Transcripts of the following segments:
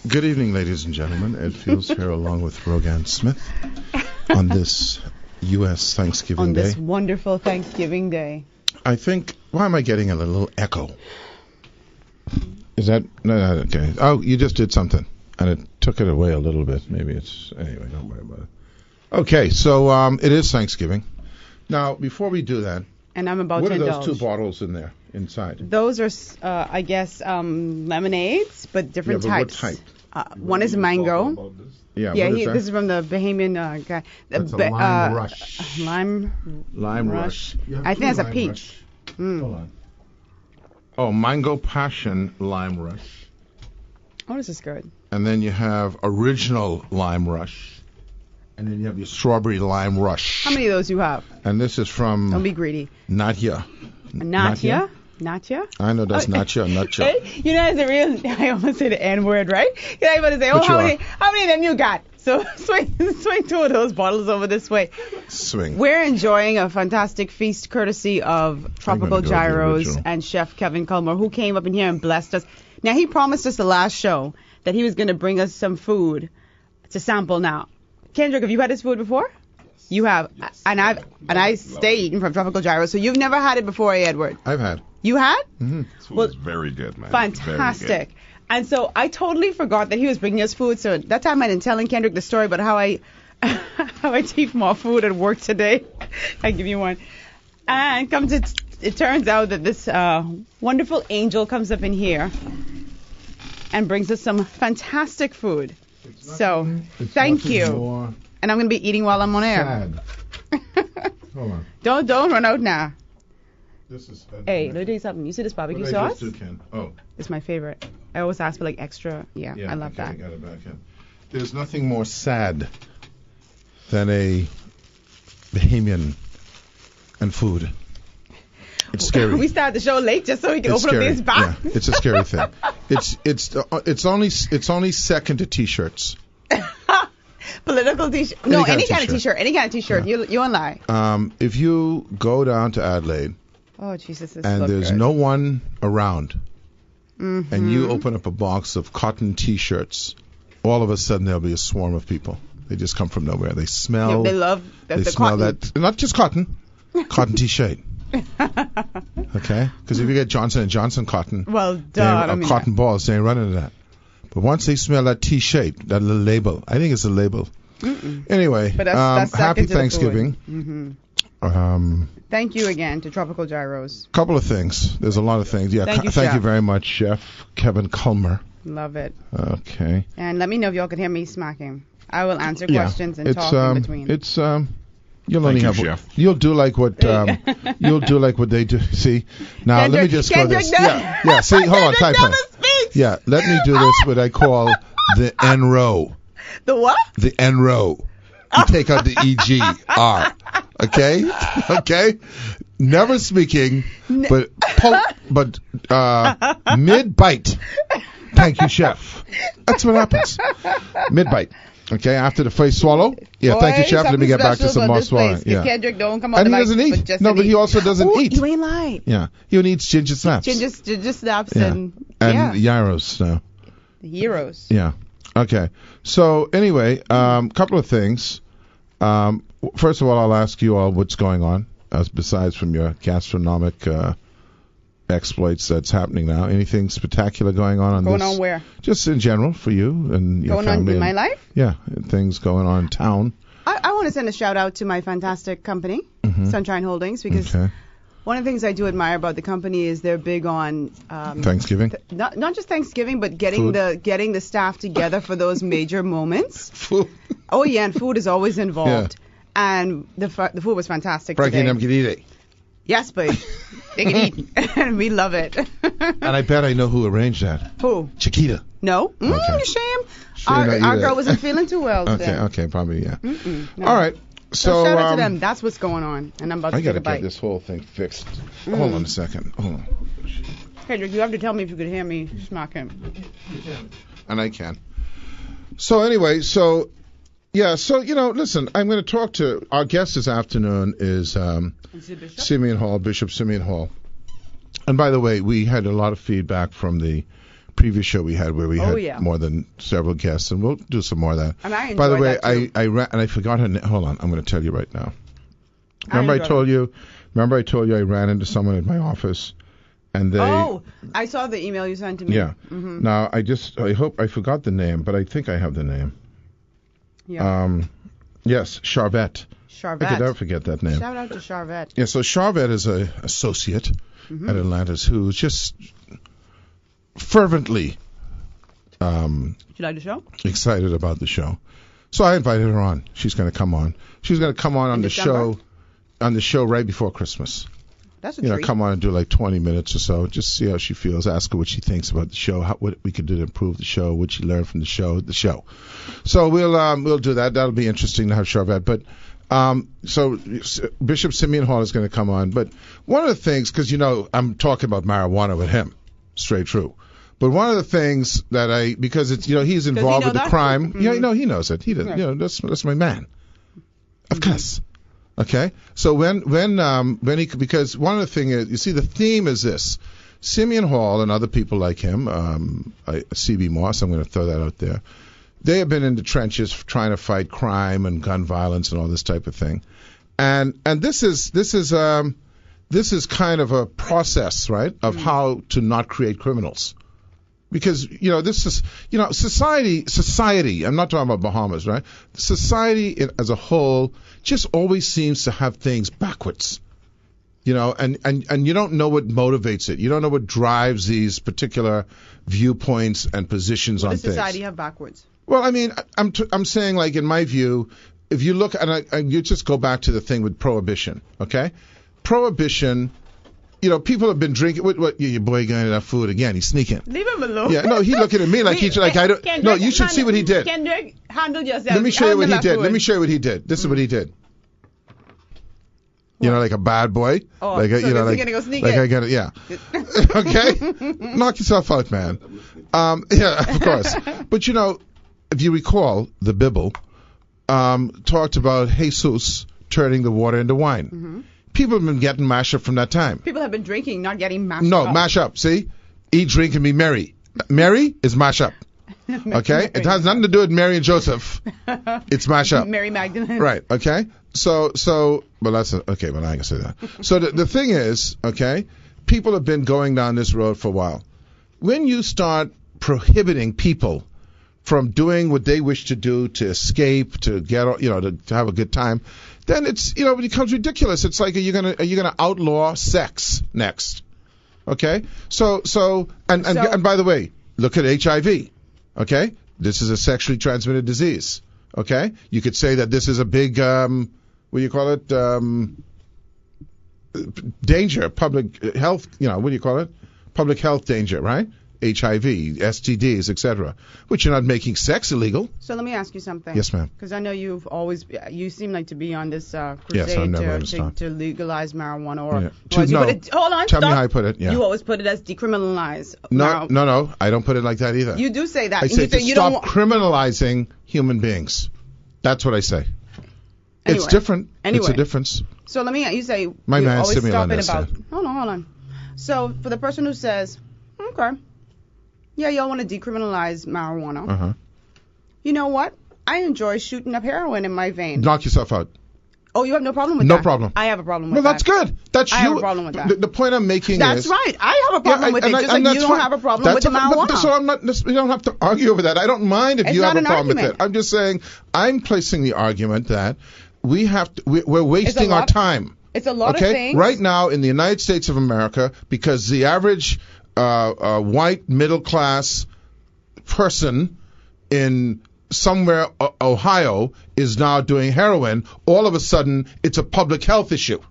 Good evening, ladies and gentlemen. Ed Fiels here along with Rogan Smith on this U.S. Thanksgiving Day. On this wonderful Thanksgiving Day. I think, why am I getting a little echo? Is that, no, okay. Oh, you just did something and it took it away a little bit. Maybe it's, anyway, don't worry about it. Okay, so it is Thanksgiving. Now, before we do that, and I'm about what to are indulge. those two bottles in there, inside? Those are, I guess, lemonades, but different types. What type? One is mango. Yeah, this is from the Bahamian guy. That's a lime rush. Lime rush. I think that's a peach. Hold on. Oh, mango passion lime rush. Oh, this is good. And then you have original lime rush. And then you have your strawberry lime rush. How many of those do you have? And this is from... Don't be gready. Natia. Natia? Natia? I know that's Natia. You know, it's a real... I almost said the N-word, right? You know, I'm going to say, how many of them you got? So swing two of those bottles over this way. Swing. We're enjoying a fantastic feast courtesy of Tropical Gyros and Chef Kevin Culmer, who came up in here and blessed us. Now, he promised us the last show that he was going to bring us some food to sample now. Kendrick, have you had this food before? Yes. You have. Yes. And I stay eating from Tropical Gyros, so you've never had it before, Edward? I've had. You had? Mm-hmm. This food is very good, man. Fantastic. And so I totally forgot that he was bringing us food. So that time I didn't tell Kendrick the story about how I take more food at work today. I give you one. And it turns out that this wonderful angel comes up in here and brings us some fantastic food. So thank you. And I'm going to be eating while I'm on air. Hold on. Don't run out now. This is hey, let me tell you something. You see this barbecue sauce? Oh. It's my favorite. I always ask for like extra. Yeah, I love that. Got it back in. There's nothing more sad than a Bahamian and food. It's scary. We started the show late just so we can open up this box. Yeah, it's a scary thing. It's only second to t-shirts. Political t-shirt. No, any kind of t-shirt. Any kind of t-shirt. Yeah. You won't lie. If you go down to Adelaide. Oh Jesus! And there's no one around. Mm-hmm. And you open up a box of cotton t-shirts. All of a sudden there'll be a swarm of people. They just come from nowhere. They smell. Yeah, they love. They smell cotton. that. Not just cotton. Cotton t-shirt. Okay? Because if you get Johnson & Johnson cotton, cotton balls, they ain't running to that. But once they smell that T-shape, that little label, I think it's a label. Mm-mm. Anyway, but that's happy Thanksgiving. Mm-hmm. Thank you again to Tropical Gyros. Couple of things. There's a lot of things. Yeah, thank you very much, Chef Kevin Culmer. Love it. Okay. And let me know if y'all can hear me smacking. I will answer questions and talk in between. You'll do like what they do. See, now Kendrick, let me just Kendrick, go this. Yeah. See, hold on, type in. Yeah, let me do this. What I call the N row. The what? The N row. You take out the EGR. Okay. Never speaking, but mid bite. Thank you, Chef. That's what happens. Mid bite. Okay, after the first swallow. Yeah, boy, thank you, Chef. Let me get back to some more swallowing. Yeah. Kendrick, don't come on and the he doesn't eat. No, but he also doesn't eat. You ain't lying. Yeah, he needs ginger snaps. Ginger snaps and gyros now. The heroes. Yeah. Okay. So anyway, couple of things. First of all, I'll ask you all what's going on, besides from your gastronomic exploits that's happening now. Anything spectacular going on this? Going on where? Just in general for you and your family. Going on in my life? Yeah, things going on in town. I want to send a shout out to my fantastic company, Sunshine Holdings, because one of the things I do admire about the company is they're big on Thanksgiving. Not just Thanksgiving, but getting the staff together for those major moments. Food. Oh yeah, and food is always involved. Yeah. And the food was fantastic today. Yes, babe. They can eat. And we love it. And I bet I know who arranged that. Who? Chiquita. No. Shame. Our girl wasn't feeling too well today. Okay, probably, yeah. No. All right. So shout out to them. That's what's going on. And I'm about to take a bite. I got to get this whole thing fixed. Hold on a second. Hold on. Kendrick, you have to tell me if you could hear me smacking. And I can. So anyway, listen, I'm going to talk to our guest this afternoon is Bishop Simeon Hall. And by the way, we had a lot of feedback from the previous show we had where we had more than several guests, and we'll do some more of that. And I enjoyed By the way, that too. I ran, and I forgot her name. Hold on, I'm going to tell you right now. Remember I told you I ran into someone at my office, and they. Oh, I saw the email you sent to me. Yeah. Mm-hmm. Now I hope I forgot the name, but I think I have the name. Yeah. Yes, Charvette. Charvette. I could never forget that name. Shout out to Charvette. Yeah, so Charvette is a associate at Atlantis who's just fervently Would you like the show? excited about the show. So I invited her on. She's going to come on. She's going to come on the December? show right before Christmas. That's a You know, treat. come on and do like 20 minutes or so. Just see how she feels. Ask her what she thinks about the show. What we could do to improve the show. What she learned from the show. So we'll do that. That'll be interesting to have Charvette. But so Bishop Simeon Hall is going to come on. But one of the things, because I'm talking about marijuana with him, straight true. But one of the things that because it's he's involved with the crime. Mm-hmm. He knows it. He does. That's my man. Of course. Okay, so when he, because one of the things is, you see, the theme is this: Simeon Hall and other people like him, C.B. Moss, I'm going to throw that out there. They have been in the trenches trying to fight crime and gun violence and all this type of thing, and this is kind of a process, right, of how to not create criminals. Because, this is, society, I'm not talking about Bahamas, right? Society as a whole just always seems to have things backwards, and you don't know what motivates it. You don't know what drives these particular viewpoints and positions on things. What does society have backwards? Well, I mean, I'm saying, like, in my view, if you look, and you just go back to the thing with prohibition, okay? Prohibition. People have been drinking. What your boy got that food again? He's sneaking. Like him alone. Yeah, no, he's looking at me like he's like I don't. Kendrick, No, you should see what he did. Kendrick, handle yourself. Let me show you what he did. Let me show you what he did. This is what he did. Like a bad boy. Oh, like so like gonna go sneak like it. I got it. Yeah. Okay. Knock yourself out, man. Yeah, of course. But if you recall, the Bible talked about Jesus turning the water into wine. Mm-hmm. People have been getting mashed up from that time. People have been drinking, not getting mashed up. No, mash up. See? Eat, drink, and be merry. Merry is mash up. Okay? It has nothing to do with Mary and Joseph. It's mash up. Mary Magdalene. Right. Okay? So, well, that's, okay, but I ain't gonna say that. So the thing is, okay, people have been going down this road for a while. When you start prohibiting people from doing what they wish to do, to escape, to get, to have a good time, then it's, it becomes ridiculous. It's like, are you gonna outlaw sex next? Okay? So by the way, look at HIV. Okay? This is a sexually transmitted disease. Okay? You could say that this is a big, what do you call it? Danger, public health, what do you call it? Public health danger, right? HIV, STDs, etc. But you're not making sex illegal. So let me ask you something. Yes, ma'am. Because I know you seem like to be on this crusade Yes, I never understand. to legalize marijuana. Or yeah. Hold on, tell stop. me how I put it. Yeah. You always put it as decriminalize. No, I don't put it like that either. You do say that. I say to you stop criminalizing human beings. That's what I say. Anyway, it's different. Anyway. It's a difference. So let me. You say my you man always Simeon stopping said. about. Hold on. So for the person who says, okay, yeah, y'all want to decriminalize marijuana. Uh-huh. You know what? I enjoy shooting up heroin in my veins. Knock yourself out. Oh, you have no problem with that? No problem. I have a problem with that. that. Well, that's good. I have a problem with that. The point I'm making is... That's right. I have a problem with it, just like you don't have a problem with the marijuana. So I'm not. We don't have to argue over that. I don't mind if you have a problem with it. I'm just saying, I'm placing the argument that we're wasting our time. It's a lot of things. Right now in the United States of America, because the average white middle class person in somewhere Ohio is now doing heroin, all of a sudden it's a public health issue.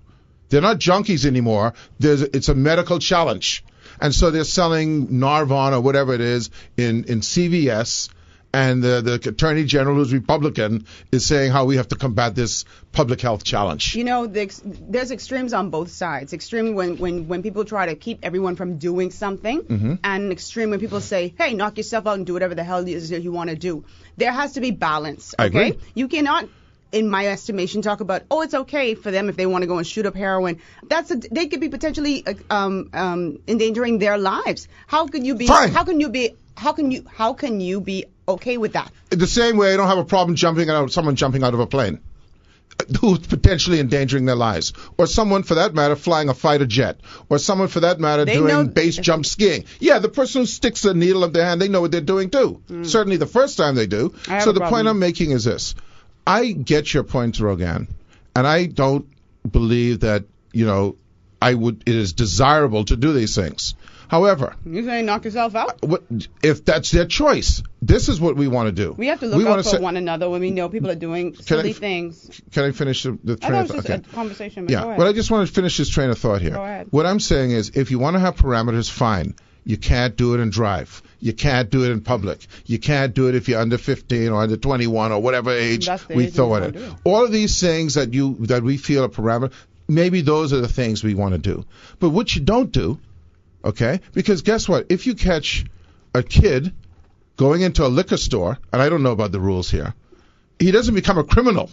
They're not junkies anymore. It's a medical challenge. And so they're selling Narvan or whatever it is in CVS, and the Attorney General, who's Republican, is saying how we have to combat this public health challenge. There's extremes on both sides. Extreme when people try to keep everyone from doing something, and extreme when people say, hey, knock yourself out and do whatever the hell it is you want to do. There has to be balance, okay? I agree. You cannot, in my estimation, talk about, it's okay for them if they want to go and shoot up heroin. They could be potentially endangering their lives. How can you be? Fine. How can you be how can you be okay with that? The same way I don't have a problem someone jumping out of a plane who's potentially endangering their lives, or someone for that matter flying a fighter jet, or someone for that matter doing base jump skiing. Yeah, the person who sticks a needle up their hand, they know what they're doing too. Certainly the first time they do. So the point I'm making is this. I get your point, Rogan, and I don't believe that, it is desirable to do these things. However, you saying knock yourself out? If that's their choice, this is what we want to do. We have to look out for one another when we know people are doing silly things. Can I finish the train of thought? Just a conversation. Yeah, go ahead. But I just want to finish this train of thought here. Go ahead. What I'm saying is, if you want to have parameters, fine. You can't do it and drive. You can't do it in public. You can't do it if you're under 15 or under 21 or whatever age we throw at it. All of these things that we feel are parameter, maybe those are the things we want to do. But what you don't do, okay? Because guess what? If you catch a kid going into a liquor store, and I don't know about the rules here, he doesn't become a criminal.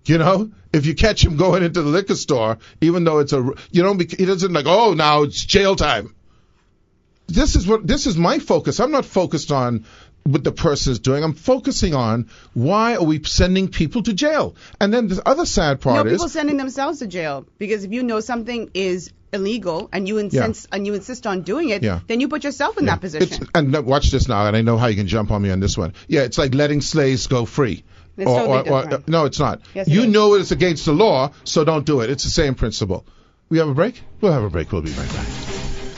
If you catch him going into the liquor store, even though he doesn't now it's jail time. This is my focus. I'm not focused on what the person is doing. I'm focusing on why are we sending people to jail? And then the other sad part is people sending themselves to jail, because if you know something is illegal and you insist on doing it, then you put yourself in that position. And watch this now, and I know how you can jump on me on this one. Yeah, it's like letting slaves go free. It's totally different. No, it's not. Yes, you know it's against the law, so don't do it. It's the same principle. We have a break? We'll have a break. We'll be right back.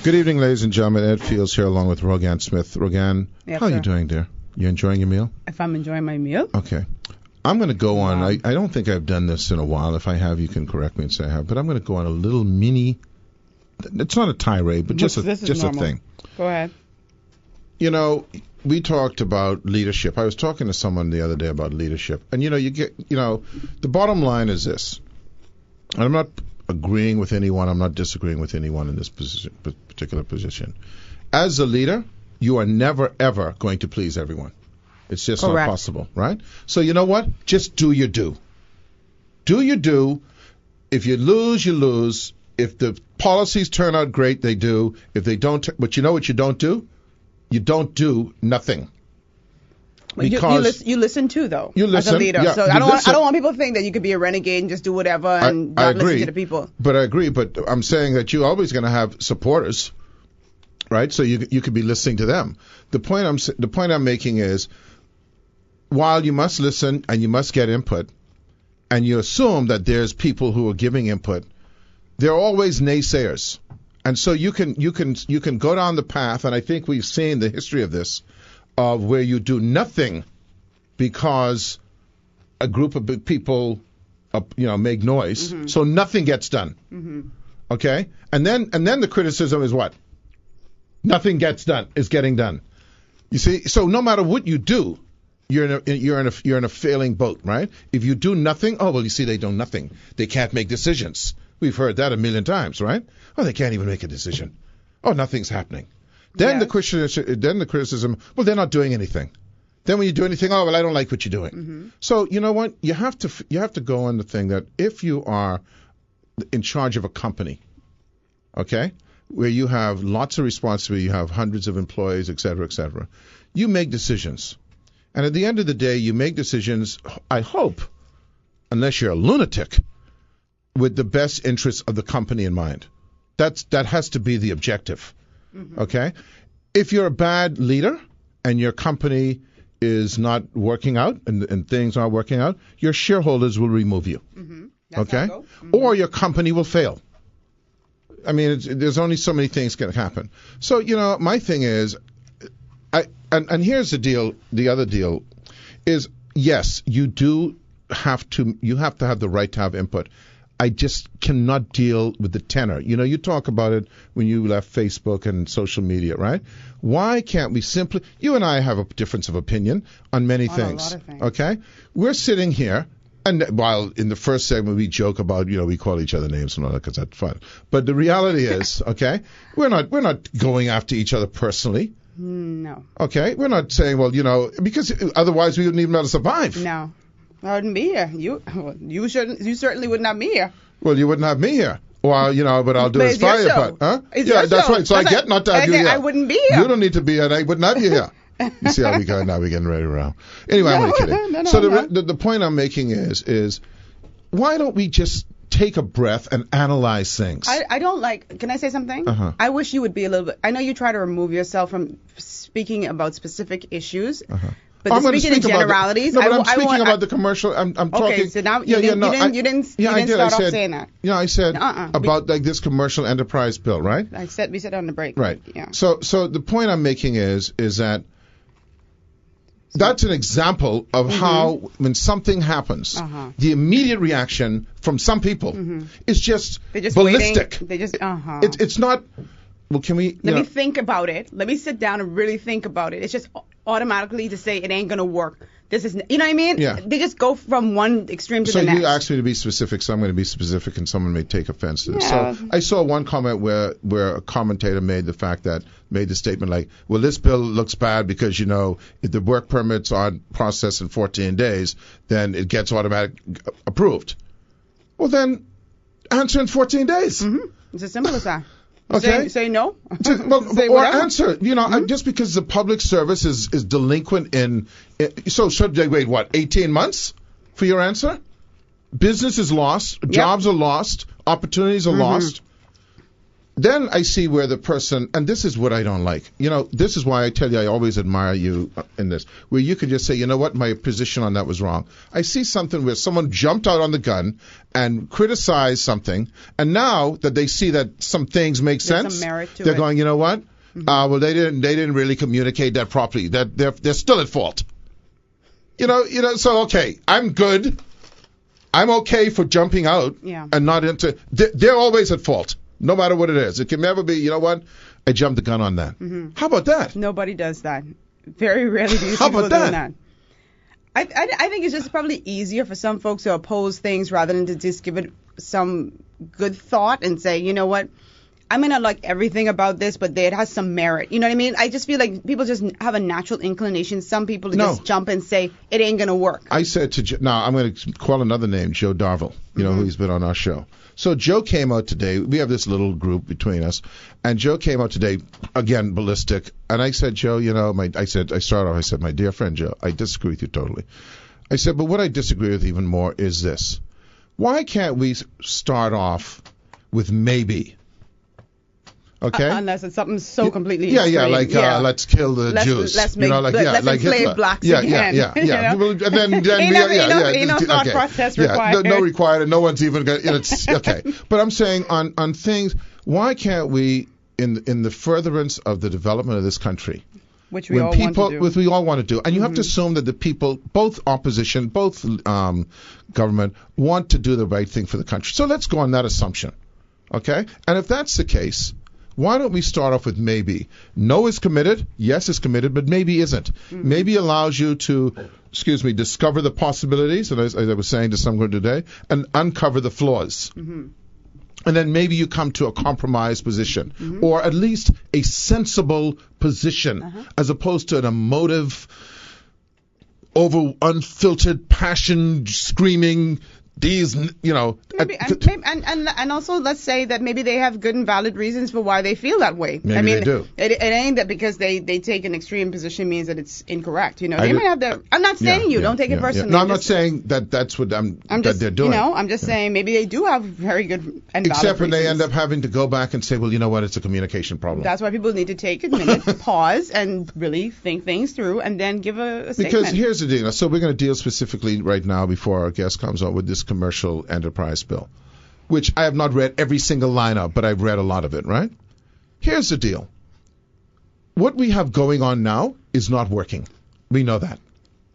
Good evening, ladies and gentlemen. Ed Fiels here along with Rogan Smith. Rogan, how are you doing, dear? You enjoying your meal? If I'm enjoying my meal? Okay. I'm going to go on. I don't think I've done this in a while. If I have, you can correct me and say I have. But I'm going to go on a little mini. It's not a tirade, but just a thing. Go ahead. We talked about leadership. I was talking to someone the other day about leadership. And, the bottom line is this. And I'm not agreeing with anyone. I'm not disagreeing with anyone in this particular position. As a leader, you are never, ever going to please everyone. It's just not possible, right? So you know what? Just do your do. Do your do. If you lose, you lose. If the policies turn out great, they do. If they don't, but you know what you don't do? You don't do nothing. Because you listen too, though, as a leader. So I don't want people to think that you could be a renegade and just do whatever and not listen to the people. But I agree. But I'm saying that you're always going to have supporters, right? So you could be listening to them. The point I'm making is, while you must listen and you must get input, and you assume that there's people who are giving input, there are always naysayers, and so you can go down the path, and I think we've seen the history of this, of where you do nothing because a group of people, make noise, so nothing gets done. Okay, and then the criticism is what? Nothing gets done is getting done. You see, so no matter what you do, you're in a failing boat, right? If you do nothing, you see, they do nothing. They can't make decisions. We've heard that a million times, right? They can't even make a decision. Nothing's happening. Then the criticism, they're not doing anything. Then when you do anything, I don't like what you're doing. So you know what? You have to go on the thing that if you are in charge of a company, okay, where you have lots of responsibility, you have hundreds of employees, et cetera, you make decisions. And at the end of the day, you make decisions, I hope, unless you're a lunatic, with the best interests of the company in mind. That has to be the objective. Okay? If you're a bad leader and your company is not working out and things aren't working out, your shareholders will remove you. Okay? Or your company will fail. I mean, there's only so many things can happen. So, my thing is, and here's the deal. The other deal is, yes, you have to have the right to have input. I just cannot deal with the tenor. You talk about it when you left Facebook and social media, right? Why can't we simply, you and I have a difference of opinion on many things. A lot of things. Okay? We're sitting here, and while in the first segment we joke about, we call each other names and all that because that's fun. But the reality is, okay, we're not going after each other personally. No. Okay? We're not saying, because otherwise we wouldn't even be able to survive. No. I wouldn't be here. You certainly would not be here. Well, you wouldn't have me here. Well, but I'll do But his it's your fire show. part. Huh? It's Yeah, your that's show. right. So I get not to have you here. I wouldn't be here. You don't need to be here, and I would not be here. You see how we go? Now we're getting ready to round. Anyway, I'm only kidding. No, so no. the point I'm making is why don't we just take a breath and analyze things? I don't like. Can I say something? Uh-huh. I wish you would be a little bit. I know you try to remove yourself from speaking about specific issues. Uh-huh. But I'm gonna speaking in speak about generalities, but I'm I speaking want, about the commercial. I'm okay, talking. so now you didn't start off saying that. Yeah, I said Uh-uh. about like this commercial enterprise bill, right? We said on the break. Right. Yeah. So the point I'm making is that that's an example of how when something happens, the immediate reaction from some people is just They're just ballistic. waiting. They just It's not. Well, can we? Let me think about it. Let me sit down and really think about it. It's just automatically to say it ain't gonna work. This is, you know what I mean? Yeah. They just go from one extreme to So the next. you asked me to be specific, so I'm going to be specific, and someone may take offense to this. Yeah. So I saw one comment where a commentator made the statement like, well, this bill looks bad because, if the work permits aren't processed in 14 days, then it gets automatic approved. Well, then answer in 14 days. It's as simple as that. Okay. Say no. Well, Say or whatever. answer. Just because the public service is delinquent so should they wait 18 months for your answer? Business is lost, jobs are lost, opportunities are lost. Then I see where the person, and this is what I don't like. This is why I tell you I always admire you in this, where you can just say, you know what, my position on that was wrong. I see something where someone jumped out on the gun and criticized something, and now that they see that some things make sense, some merit to they're it. going, you know what? Well, they didn't really communicate that properly. That they're still at fault. So okay, I'm good. I'm okay for jumping out and not into. They're always at fault. No matter what it is. It can never be, you know what? I jumped the gun on that. How about that? Nobody does that. Very rarely do you see How people about doing that? that. I think it's just probably easier for some folks to oppose things rather than to just give it some good thought and say, you know what? I may not like everything about this, but it has some merit. You know what I mean? I just feel like people just have a natural inclination. Some people just jump and say, it ain't going to work. I said to now I'm going to call another name, Joe Darville, who's been on our show. So Joe came out today. We have this little group between us, and Joe came out today, again, ballistic. And I said, Joe, I said, my dear friend Joe, I disagree with you totally. I said, but what I disagree with even more is this. Why can't we start off with maybe? Okay. Unless it's something so completely extreme. Let's kill the Jews. Let's make, like let's enslave Hitler. blacks Yeah. again. And then ain't no thought process required. No required, and no one's even going. It's okay. But I'm saying on things. Why can't we, in the furtherance of the development of this country, which we all want to do, which we all want to do, and you have to assume that the people, both opposition, both government, want to do the right thing for the country. So let's go on that assumption. Okay, and if that's the case. Why don't we start off with maybe? No is committed. Yes is committed, but maybe isn't. Maybe allows you to, discover the possibilities, and as I was saying to someone today, and uncover the flaws. And then maybe you come to a compromise position, or at least a sensible position, as opposed to an emotive, unfiltered passion, screaming. Maybe, and also let's say that maybe they have good and valid reasons for why they feel that way. Maybe they do. It ain't that because they take an extreme position means that it's incorrect. They might have their. I'm not saying don't take it personally. No, I'm not saying that's what they're doing. I'm just saying maybe they do have very good and valid Except when reasons. they end up having to go back and say, well, you know what, it's a communication problem. That's why people need to take a minute, pause, and really think things through, and then give a statement. Because here's the deal. So we're going to deal specifically right now before our guest comes on with this commercial enterprise bill, which I have not read every single line of, but I've read a lot of it, right? Here's the deal. What we have going on now is not working. We know that.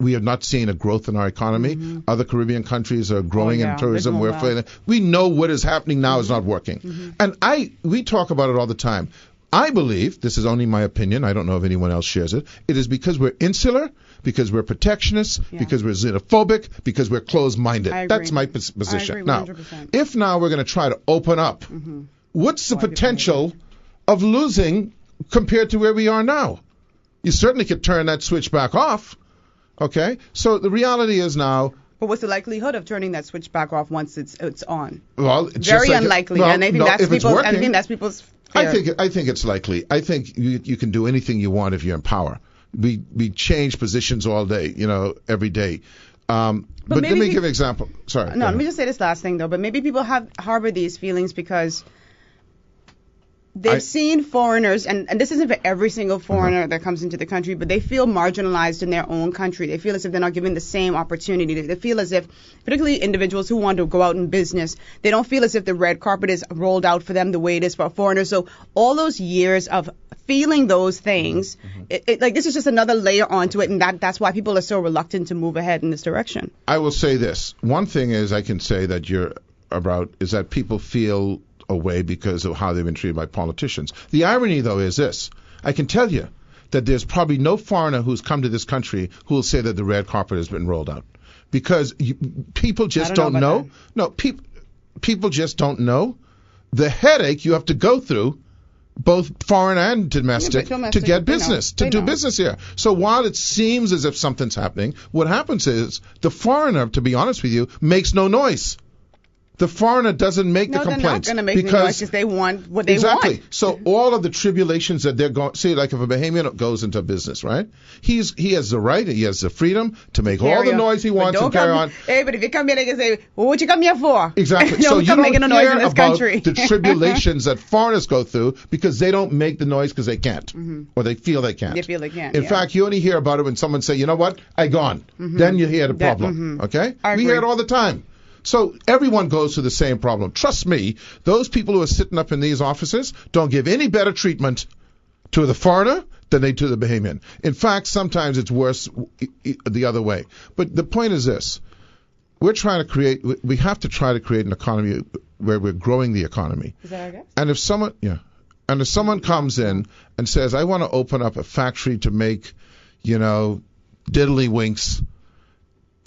We have not seen a growth in our economy. Other Caribbean countries are growing in tourism. We know what is happening now is not working. And we talk about it all the time. I believe, this is only my opinion, I don't know if anyone else shares it, it is because we're insular, because we're protectionists, because we're xenophobic, because we're closed-minded. That's my position. I agree, now, 100%. if now we're going to try to open up, what's the potential of losing compared to where we are now? You certainly could turn that switch back off. Okay? So the reality is now, But what's the likelihood of turning that switch back off once it's on? Well, it's very just like unlikely, well, and I think no, that's if it's people's. working, I think that's people's fear. I think it's likely. I think you can do anything you want if you're in power. We change positions all day, every day. But let me give an example. Sorry. No, let me just say this last thing though. But maybe people harbor these feelings because they've seen foreigners, and this isn't for every single foreigner that comes into the country, but they feel marginalized in their own country. They feel as if they're not given the same opportunity. They feel as if, particularly individuals who want to go out in business, they don't feel as if the red carpet is rolled out for them the way it is for foreigners. So all those years of feeling those things, like this is just another layer onto it, and that's why people are so reluctant to move ahead in this direction. I will say this. One thing is I can say that you're about is that people feel away because of how they've been treated by politicians. The irony, though, is this. I can tell you that there's probably no foreigner who's come to this country who will say that the red carpet has been rolled out. Because people just don't know. No, people just don't know the headache you have to go through, both foreign and domestic, to get business, to do business here. So while it seems as if something's happening, what happens is the foreigner, to be honest with you, makes no noise. The foreigner doesn't make the complaints. They're not going to make the noise because they want what they want. Exactly. So all of the tribulations that they're going, see, like if a Bahamian goes into business, right? He has the right, he has the freedom to make all the noise he wants and carry on. Hey, but if you come here, they can say, well, what you come here for? Exactly. So you don't hear about the tribulations that foreigners go through because they don't make the noise because they can't, or they feel they can't. They feel they can't. In fact, you only hear about it when someone say, you know what, I gone. Then you hear the problem. Okay? We hear it all the time. So everyone goes through the same problem. Trust me, those people who are sitting up in these offices don't give any better treatment to the foreigner than they do the Bahamian. In fact, sometimes it's worse the other way. But the point is this. We have to try to create an economy where we're growing the economy. Is that our guess? And if someone comes in and says, I want to open up a factory to make, diddlywinks,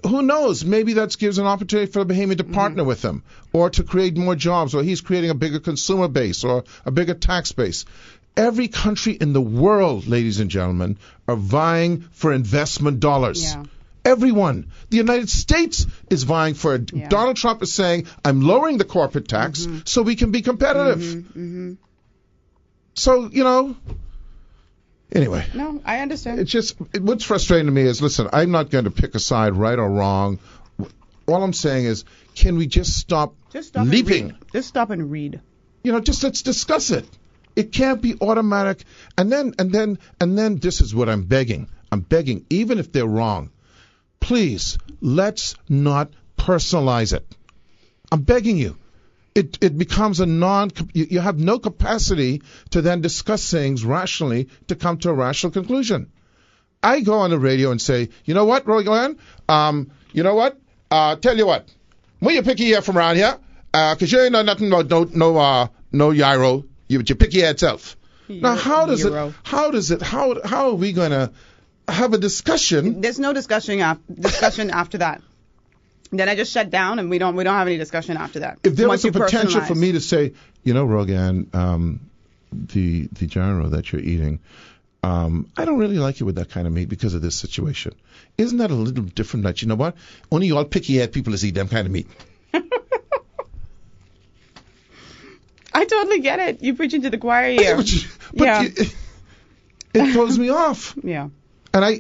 who knows? Maybe that gives an opportunity for a Bahamian to partner with them or to create more jobs, or he's creating a bigger consumer base or a bigger tax base. Every country in the world, ladies and gentlemen, are vying for investment dollars. Yeah. Everyone. The United States is vying for it. Yeah. Donald Trump is saying, I'm lowering the corporate tax so we can be competitive. So, anyway. No, I understand. It's just, what's frustrating to me is, listen, I'm not going to pick a side, right or wrong. All I'm saying is, can we just stop leaping? Just stop and read. Just let's discuss it. It can't be automatic. And then this is what I'm begging. I'm begging, even if they're wrong, please, let's not personalize it. I'm begging you. It becomes you have no capacity to then discuss things rationally to come to a rational conclusion. I go on the radio and say, you know what, Rogan? You know what? Tell you what, when you picky here from around here, because you ain't know nothing about no gyro, you picky here itself. Now, how are we going to have a discussion? There's no discussion after that. Then I just shut down, and we don't have any discussion after that. If there was a potential for me to say, Rogan, the gyro that you're eating, I don't really like it with that kind of meat because of this situation. Isn't that a little different? That, you know what? Only all picky-head people eat them kind of meat. I totally get it. You preaching to the choir here. But it throws me off. Yeah. And I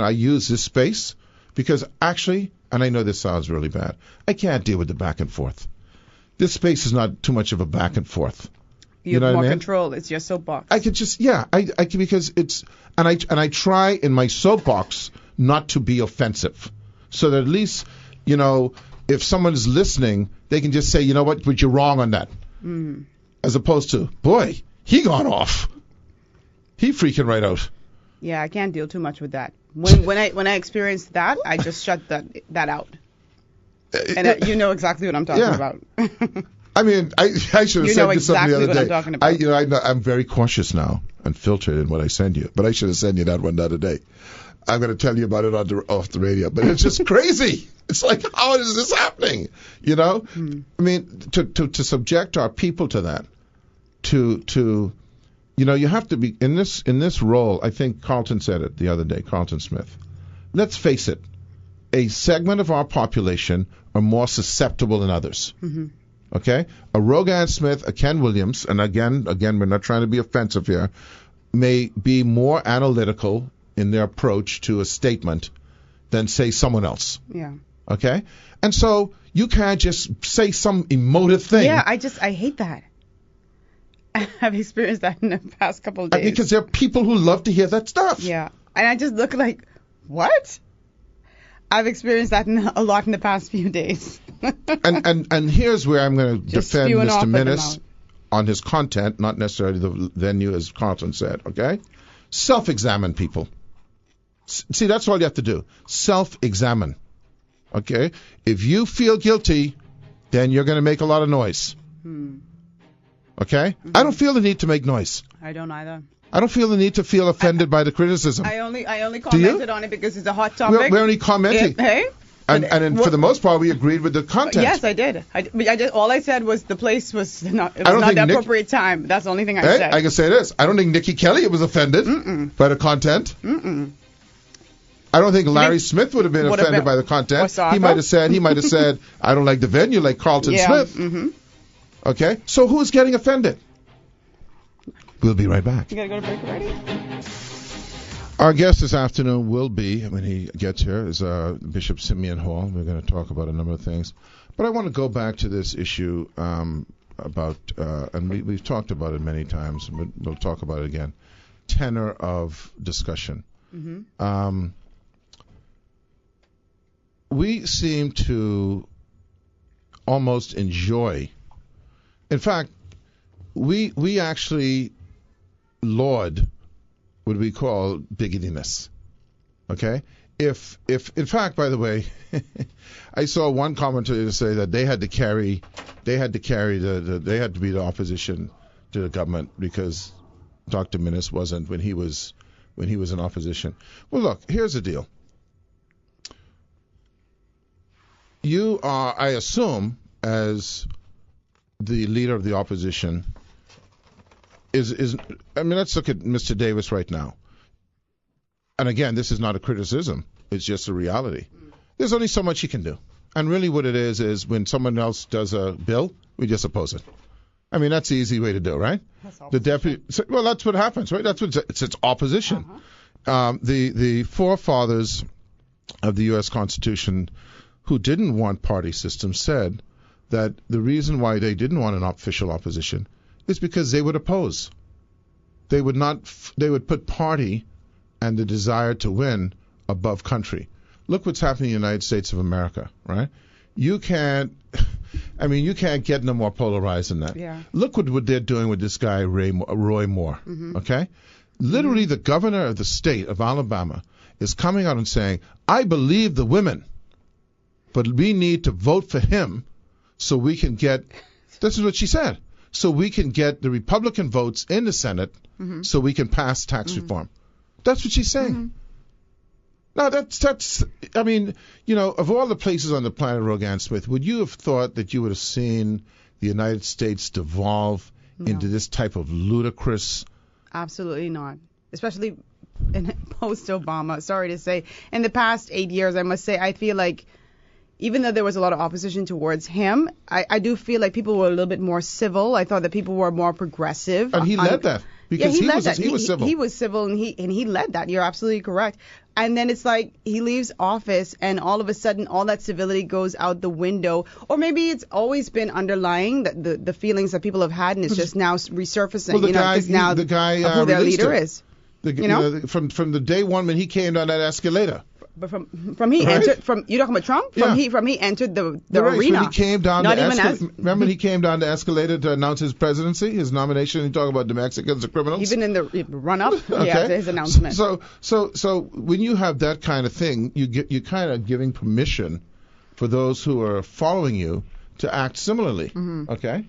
use this space. Because actually, and I know this sounds really bad, I can't deal with the back and forth. This space is not too much of a back and forth. You have more control. It's your soapbox. I could just, I can, because it's, and I try in my soapbox not to be offensive, so that at least, if someone is listening, they can just say, you know what, but you're wrong on that, as opposed to, boy, he gone off, he freaking right out. Yeah, I can't deal too much with that. When I experienced that, I just shut that out. And you know exactly what I'm talking about. I mean, I should have said this something the other day. I'm talking about. I'm very cautious now and filtered in what I send you, but I should have sent you that one the other day. I'm going to tell you about it off the radio, but it's just crazy. It's like, how is this happening? I mean, to subject our people to that, you have to be in this role. I think Carlton said it the other day, Carlton Smith. Let's face it, a segment of our population are more susceptible than others. Mm-hmm. Okay? A Rogan Smith, a Ken Williams, and again, we're not trying to be offensive here, may be more analytical in their approach to a statement than, say, someone else. Yeah. Okay? And so you can't just say some emotive thing. Yeah, I hate that. I've experienced that in the past couple of days. Because there are people who love to hear that stuff. Yeah. And I just look like, what? I've experienced that a lot in the past few days. and here's where I'm going to defend Mr. Minnis on his content, not necessarily the venue, as Carlton said, okay? Self-examine, people. See, that's all you have to do. Self-examine, okay? If you feel guilty, then you're going to make a lot of noise. Okay? Mm-hmm. I don't feel the need to make noise. I don't either. I don't feel the need to feel offended by the criticism. I only commented on it because it's a hot topic. We're only commenting. Hey? And for the most part, we agreed with the content. Yes, I did. All I said was the place was not the appropriate time. That's the only thing I said. I can say this. I don't think Nikki Kelly was offended by the content. I don't think Larry Smith would have been offended by the content. He might have said, I don't like the venue like Carlton Smith. Mm-hmm. Okay? So who's getting offended? We'll be right back. You got to go to break already? Our guest this afternoon will be, when he gets here, is Bishop Simeon Hall. We're going to talk about a number of things. But I want to go back to this issue about, and we've talked about it many times, but we'll talk about it again, tenor of discussion. Mm-hmm. We seem to almost enjoy, in fact, we actually laud what we call bigotiness. Okay? If in fact, by the way, I saw one commentator say that they had to be the opposition to the government because Dr. Minnis wasn't when he was in opposition. Well, look, here's the deal. You are, I assume, as the leader of the opposition, let's look at Mr. Davis right now. And again, this is not a criticism. It's just a reality. There's only so much he can do. And really what it is when someone else does a bill, we just oppose it. I mean, that's the easy way to do, right? The deputy. Well, that's what happens, right? That's what it's opposition. Uh-huh. The forefathers of the U.S. Constitution who didn't want party systems said that the reason why they didn't want an official opposition is because they would oppose. They would put party and the desire to win above country. Look what's happening in the United States of America, right? You can't get no more polarized than that. Yeah. Look what they're doing with this guy, Roy Moore, mm-hmm. Okay? Literally, mm-hmm. The governor of the state of Alabama is coming out and saying, I believe the women, but we need to vote for him so we can get, this is what she said, so we can get the Republican votes in the Senate mm-hmm. so we can pass tax mm-hmm. reform. That's what she's saying. Mm-hmm. Now, that's I mean, of all the places on the planet, Rogan Smith, would you have thought that you would have seen the United States devolve into this type of ludicrous? Absolutely not. Especially in post-Obama. Sorry to say. In the past 8 years, I must say, I feel like even though there was a lot of opposition towards him, I do feel like people were a little bit more civil. I thought that people were more progressive. And he led that. Because he was civil. He was civil, and he led that. You're absolutely correct. And then it's like he leaves office, and all of a sudden, all that civility goes out the window. Or maybe it's always been underlying the feelings that people have had, and it's just now resurfacing. Well, the guy who their leader is. From the day one when he came down that escalator. But from he right? entered you talking about Trump? From he entered the arena. When he came down remember when he came down the escalator to announce his presidency, his nomination, he talked about the Mexicans, the criminals. Even in the run up, to his announcement. So when you have that kind of thing, you're kind of giving permission for those who are following you to act similarly. Mm-hmm. Okay.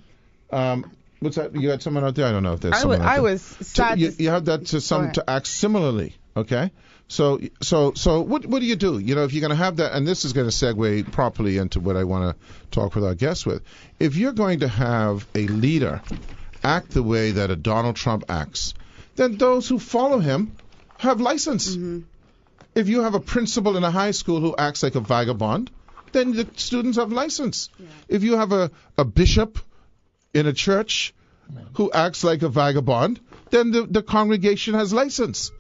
What's that? You got someone out there? I don't know if there's someone out there. I was sad. You have that to act similarly. Okay. So what do you do? If you're going to have that, and this is going to segue properly into what I want to talk with our guests with. If you're going to have a leader act the way that a Donald Trump acts, then those who follow him have license. Mm-hmm. If you have a principal in a high school who acts like a vagabond, then the students have license. Yeah. If you have a bishop in a church who acts like a vagabond, then the congregation has license.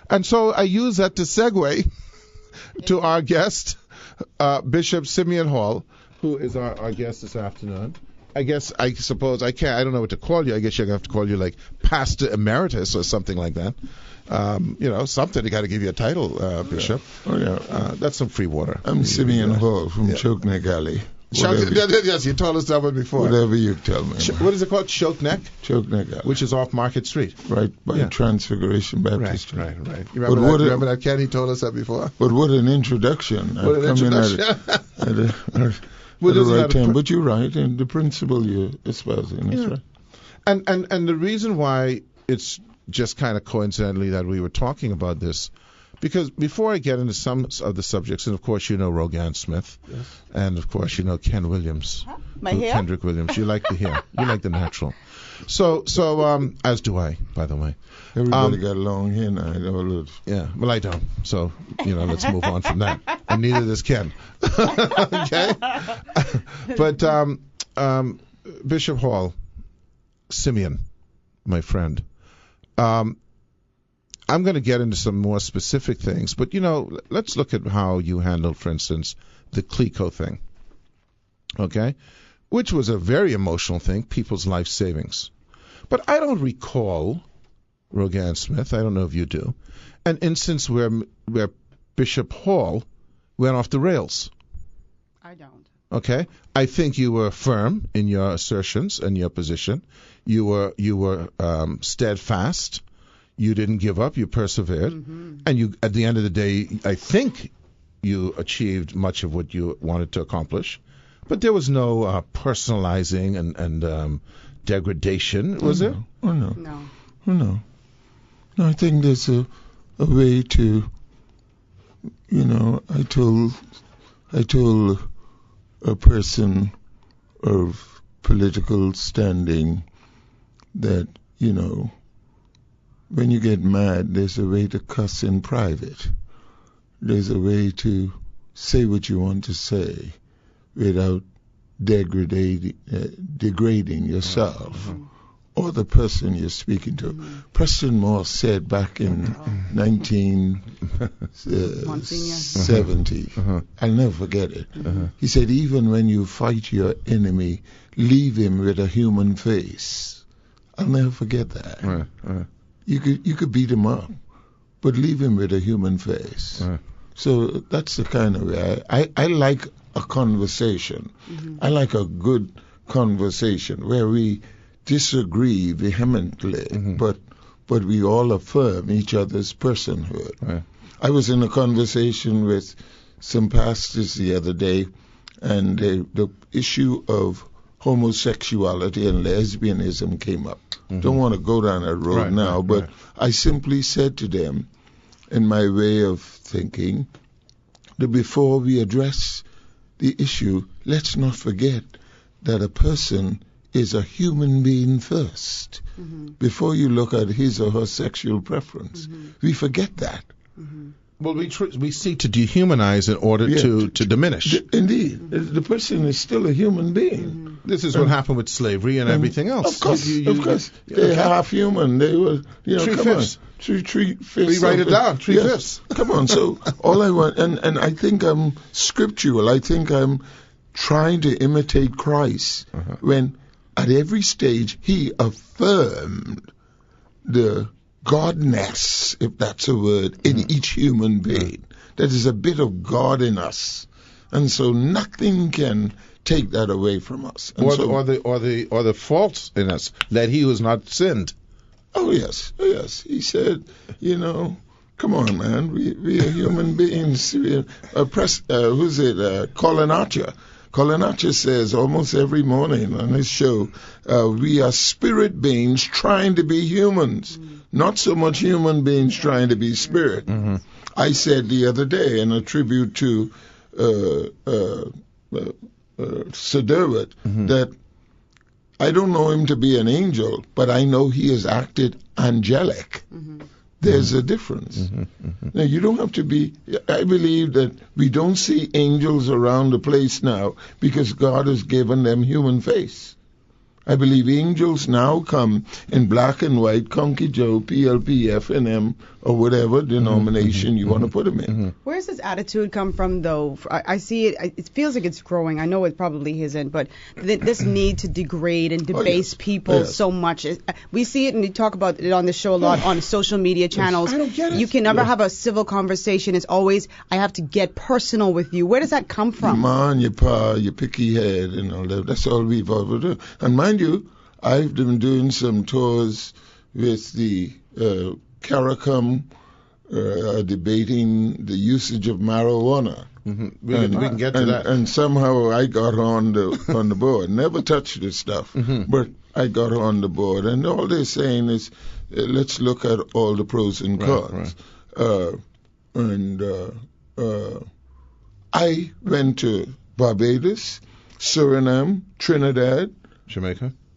And so I use that to segue to our guest, Bishop Simeon Hall, who is our guest this afternoon. I suppose I don't know what to call you. I guess you're going to have to call you like Pastor Emeritus or something like that. Something. You got to give you a title, Bishop. Oh, yeah. That's some free water. I'm Simeon Hall from Chokeneck Alley. Yes, you told us that one before. Whatever you tell me. What is it called? Chokeneck? Chokeneck Alley. Which is off Market Street. Right by Transfiguration Baptist Church. Right. You remember that, Ken? He told us that before? But what an introduction. What an introduction. At the right time. But you're right, and the principle you're espousing is right. And the reason why it's just kind of coincidentally that we were talking about this, because before I get into some of the subjects, and of course you know Rogan Smith, yes. And of course you know Ken Williams, My hair? Kendrick Williams. You like the hair, you like the natural. So as do I, by the way. Everybody got long hair now. Yeah, well I don't. So let's move on from that. And neither does Ken. Okay. But Bishop Hall, Simeon, my friend. I'm going to get into some more specific things, but let's look at how you handled, for instance, the Clico thing, okay, which was a very emotional thing, people's life savings. But I don't recall, Rogan Smith, I don't know if you do, an instance where Bishop Hall went off the rails. I don't. Okay, I think you were firm in your assertions and your position. You were steadfast. You didn't give up. You persevered, and you, at the end of the day, I think you achieved much of what you wanted to accomplish. But there was no personalizing and degradation, was there? Oh no. No. Oh no. No, I think there's a way to. I told a person of political standing that when you get mad, there's a way to cuss in private. There's a way to say what you want to say without degrading yourself or the person you're speaking to. Preston Moore said back in 1970, I'll never forget it. He said, even when you fight your enemy, leave him with a human face. I'll never forget that. You could beat him up, but leave him with a human face. So that's the kind of way I like a conversation. I like a good conversation where we disagree vehemently, but we all affirm each other's personhood. I was in a conversation with some pastors the other day, and the issue of homosexuality and lesbianism came up. Don't want to go down that road now, but I simply said to them, in my way of thinking, that before we address the issue, let's not forget that a person is a human being first. Before you look at his or her sexual preference, we forget that. Well, we seek to dehumanize in order to diminish. Indeed. The person is still a human being. This is what happened with slavery and everything else. Of course. They're half human. They were, Three-fifths. Three-fifths. We write it down. Three-fifths. Come on. So all I want, and I think I'm scriptural. I think I'm trying to imitate Christ when at every stage he affirmed the godness, if that's a word, in each human being. That is a bit of God in us, and so nothing can take that away from us. And or the faults in us, that he was not sinned. Oh yes. He said, come on, man, we are human beings. Who's it? Colin Archer. Colin Archer says almost every morning on his show, we are spirit beings trying to be humans, not so much human beings trying to be spirit. I said the other day in a tribute to Sir Derwent that I don't know him to be an angel, but I know he has acted angelic There's a difference. Now, you don't have to be. I believe that we don't see angels around the place now because God has given them human face. I believe angels now come in black and white, Conky Joe, PLP, FNM, or whatever denomination you want to put them in. Where does this attitude come from, though? I see it. It feels like it's growing. I know it probably isn't, but this need to degrade and debase people so much. We see it, and we talk about it on the show a lot on social media channels. I don't get it. You can never have a civil conversation. It's always, I have to get personal with you. Where does that come from? Your man, your pa, your picky head, and all that. That's all we've ever done. And mind you, I've been doing some tours with the CARICOM debating the usage of marijuana. We can get to that. And somehow I got on the board. Never touched this stuff, but I got on the board. And all they're saying is, let's look at all the pros and cons. I went to Barbados, Suriname, Trinidad,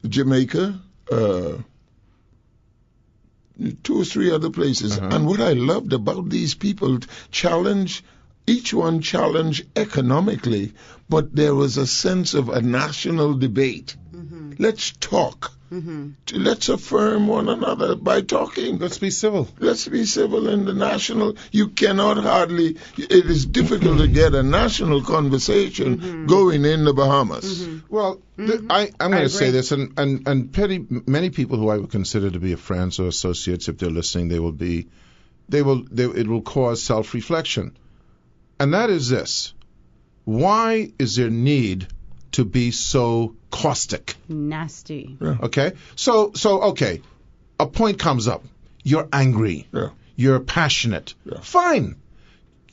Jamaica, 2 or 3 other places. And what I loved about these people, each one challenged economically, but there was a sense of a national debate. Let's talk. Let's affirm one another by talking. Let's be civil. Let's be civil in the national. You cannot hardly, it is difficult to get a national conversation going in the Bahamas. Well, I'm going to say this, and many people who I would consider to be friends or associates, if they're listening, it will cause self-reflection. And that is this. Why is there need to be so caustic? Nasty. Yeah. Okay? So okay. A point comes up. You're angry. Yeah. You're passionate. Yeah. Fine.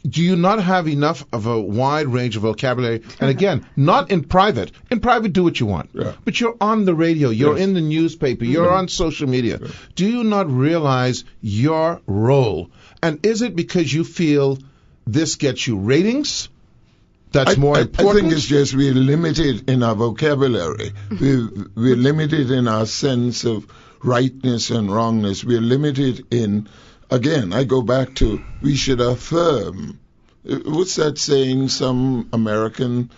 Do you not have enough of a wide range of vocabulary? And again, not in private. In private, do what you want. Yeah. But you're on the radio. You're in the newspaper. You're on social media. Yeah. Do you not realize your role? And is it because you feel this gets you ratings? That's more important? I think it's just we're limited in our vocabulary. We're limited in our sense of rightness and wrongness. We're limited in, again, I go back to, we should affirm. What's that saying? Some American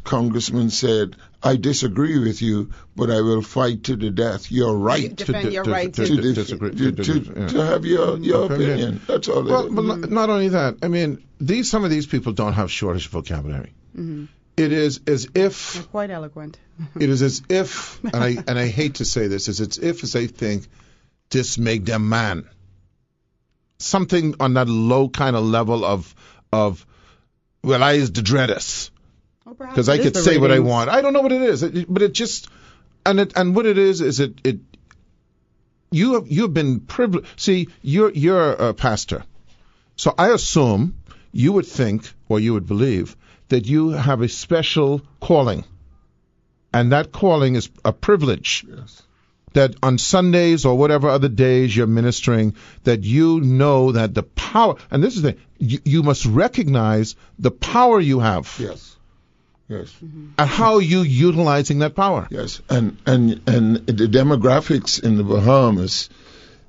congressman said, I disagree with you, but I will fight to the death. You're right. Defend your right to disagree. To have your opinion. That's all. Well, but not only that. I mean, some of these people don't have shortish vocabulary. It is as if You're quite eloquent. it is as if, and I hate to say this, is it's if as they think this make them man. Something on that low kind of level of well, I is the dreadest. Because I could say what I want. I don't know what it is, but it just and what it is it you have been privileged. See, you're a pastor, so I assume you would think or you would believe that you have a special calling, and that calling is a privilege. Yes. That on Sundays or whatever other days you're ministering, that you know that the power, and this is the thing, you must recognize the power you have. Yes. Yes. And how are you utilizing that power? Yes. And the demographics in the Bahamas,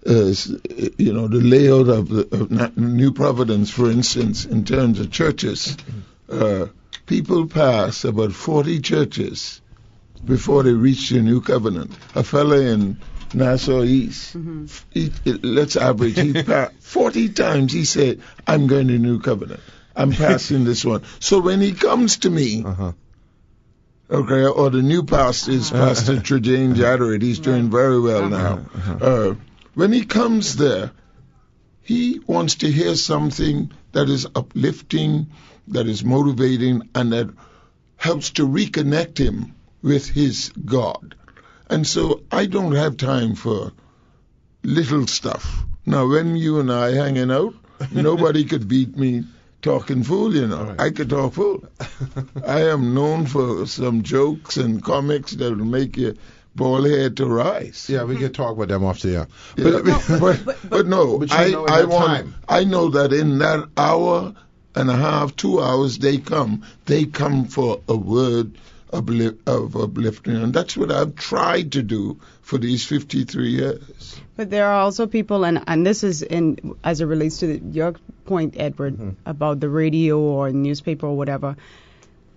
the layout of New Providence, for instance, in terms of churches, people pass about 40 churches before they reach the New Covenant. A fella in Nassau East, let's average, he passed 40 times he said, I'm going to New Covenant. I'm passing this one. So when he comes to me, okay, or the new pastor is Pastor Trajane Jadderit, he's doing very well now. When he comes there, he wants to hear something that is uplifting, that is motivating, and that helps to reconnect him with his God. And so I don't have time for little stuff. Now, when you and I hanging out, nobody could beat me talking fool, Right. I could talk fool. I am known for some jokes and comics that will make your bald head to rise. Yeah, we can talk about them off the air. But no, I know that in that hour and a half, 2 hours, they come for a word of uplifting. And that's what I've tried to do for these 53 years. But there are also people, and this is in as it relates to your point, Edward, about the radio or newspaper or whatever.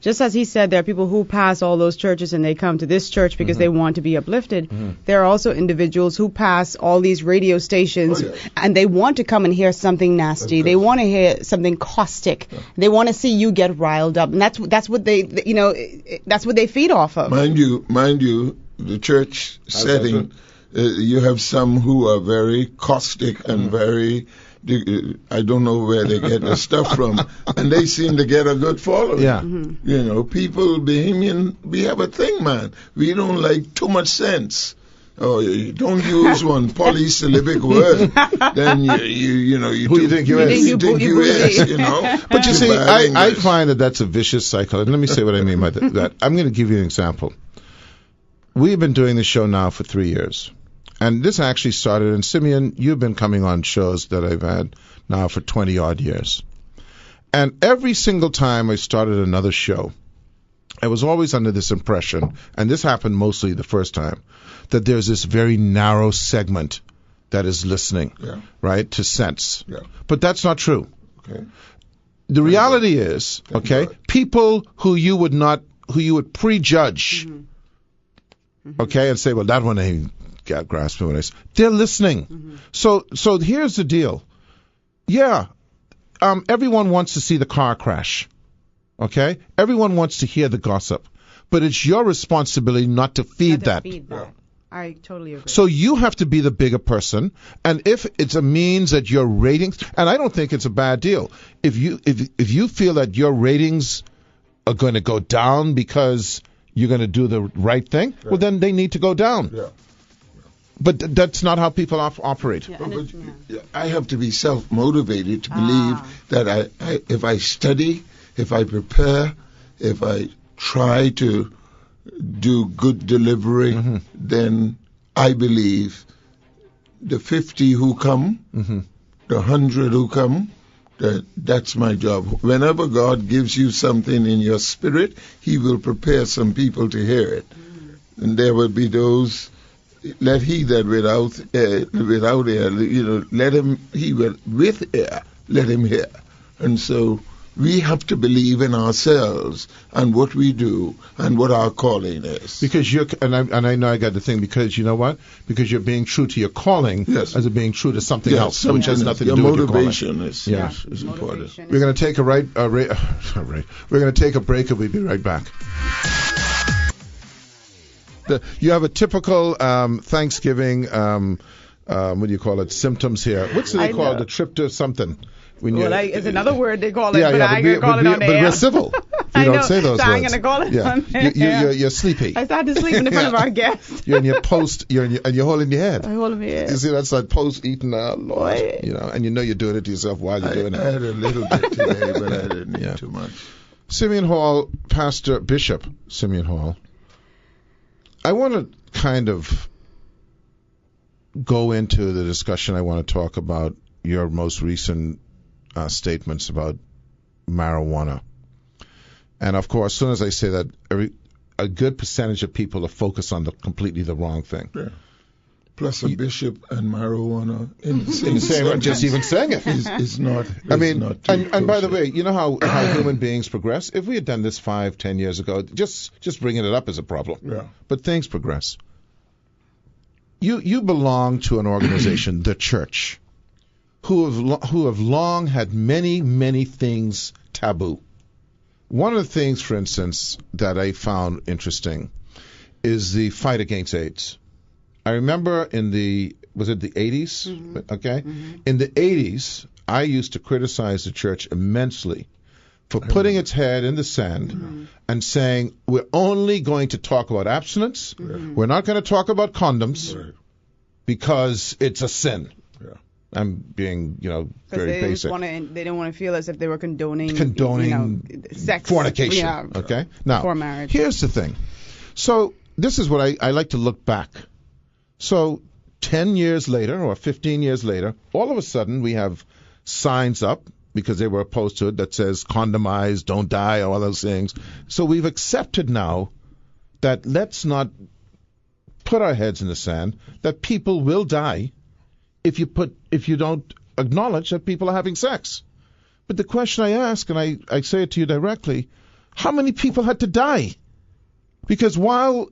Just as he said, there are people who pass all those churches and they come to this church because they want to be uplifted. There are also individuals who pass all these radio stations and they want to come and hear something nasty. They want to hear something caustic. They want to see you get riled up, and that's what they that's what they feed off of. Mind you, the church setting, you have some who are very caustic and very. I don't know where they get the stuff from, and they seem to get a good following. Yeah. You know, people, Bahamian, we have a thing, man. We don't like too much sense. Oh, you don't use one polysyllabic word, then you know you who do you think you is? You think you is, you know. But you see, I find that's a vicious cycle. And let me say what I mean by that. I'm going to give you an example. We've been doing this show now for 3 years. And this actually started, and Simeon, you've been coming on shows that I've had now for 20-odd years. And every single time I started another show, I was always under this impression, and this happened mostly the first time, that there's this very narrow segment that is listening, right, to sense. Yeah. But that's not true. Okay. The reality is, people who you would prejudge, okay, and say, well, that one ain't grasping what I say. They're listening. So here's the deal. Yeah, everyone wants to see the car crash. Okay? Everyone wants to hear the gossip. But it's your responsibility not to feed that. I totally agree. So you have to be the bigger person, and if it's a means that your ratings, and I don't think it's a bad deal. If you feel that your ratings are going to go down because you're going to do the right thing, well, then they need to go down. Yeah. But that's not how people operate. Yeah, I have to be self-motivated to believe that if I study, if I prepare, if I try to do good delivery, then I believe the 50 who come, the 100 who come, that's my job. Whenever God gives you something in your spirit, He will prepare some people to hear it. And there will be those. Let he that without ear, let him, he with ear, let him hear. And so we have to believe in ourselves and what we do and what our calling is. Because I know I got the thing, because you know what? Because you're being true to your calling as being true to something else, which has nothing to do with your calling. Your motivation is important. We're going to take we're going to take a break and we'll be right back. You have a typical Thanksgiving, what do you call it, symptoms here. What's it called? The trip to something. It's another word they call it, but I ain't going to call it on the air. But we're civil. You don't say those words. I'm going to call it on the air. You're sleepy. I started to sleep in front of our guests. You're in your post, and you're holding your head. I'm holding my head. You see, that's like post-eating, Lord. And you know you're doing it to yourself while you're doing it. I had a little bit today, but I didn't eat too much. Simeon Hall, Bishop Simeon Hall. I want to kind of go into the discussion. I want to talk about your most recent statements about marijuana. And, of course, as soon as I say that, a good percentage of people are focused on completely the wrong thing. Yeah. Plus a bishop and marijuana in the same sentence. Just even saying it. Is not. I mean, and by the way, you know how human beings progress? If we had done this 5-10 years ago, just bringing it up is a problem. Yeah. But things progress. You belong to an organization, the church, who have long had many things taboo. One of the things, for instance, that I found interesting is the fight against AIDS. I remember was it the 80s? Mm-hmm. Okay. Mm-hmm. In the 80s, I used to criticize the church immensely for putting its head in the sand and saying, we're only going to talk about abstinence. Mm-hmm. We're not going to talk about condoms because it's a sin. Yeah. I'm being, very basic. They didn't want to feel as if they were condoning sex. Fornication. Yeah. Okay. Now, before marriage. Here's the thing. So this is what I like to look back. So 10 years later or 15 years later, all of a sudden we have signs up because they were opposed to it that says condomize, don't die, all those things. So we've accepted now that let's not put our heads in the sand that people will die if you don't acknowledge that people are having sex. But the question I ask, and I say it to you directly, how many people had to die? Because while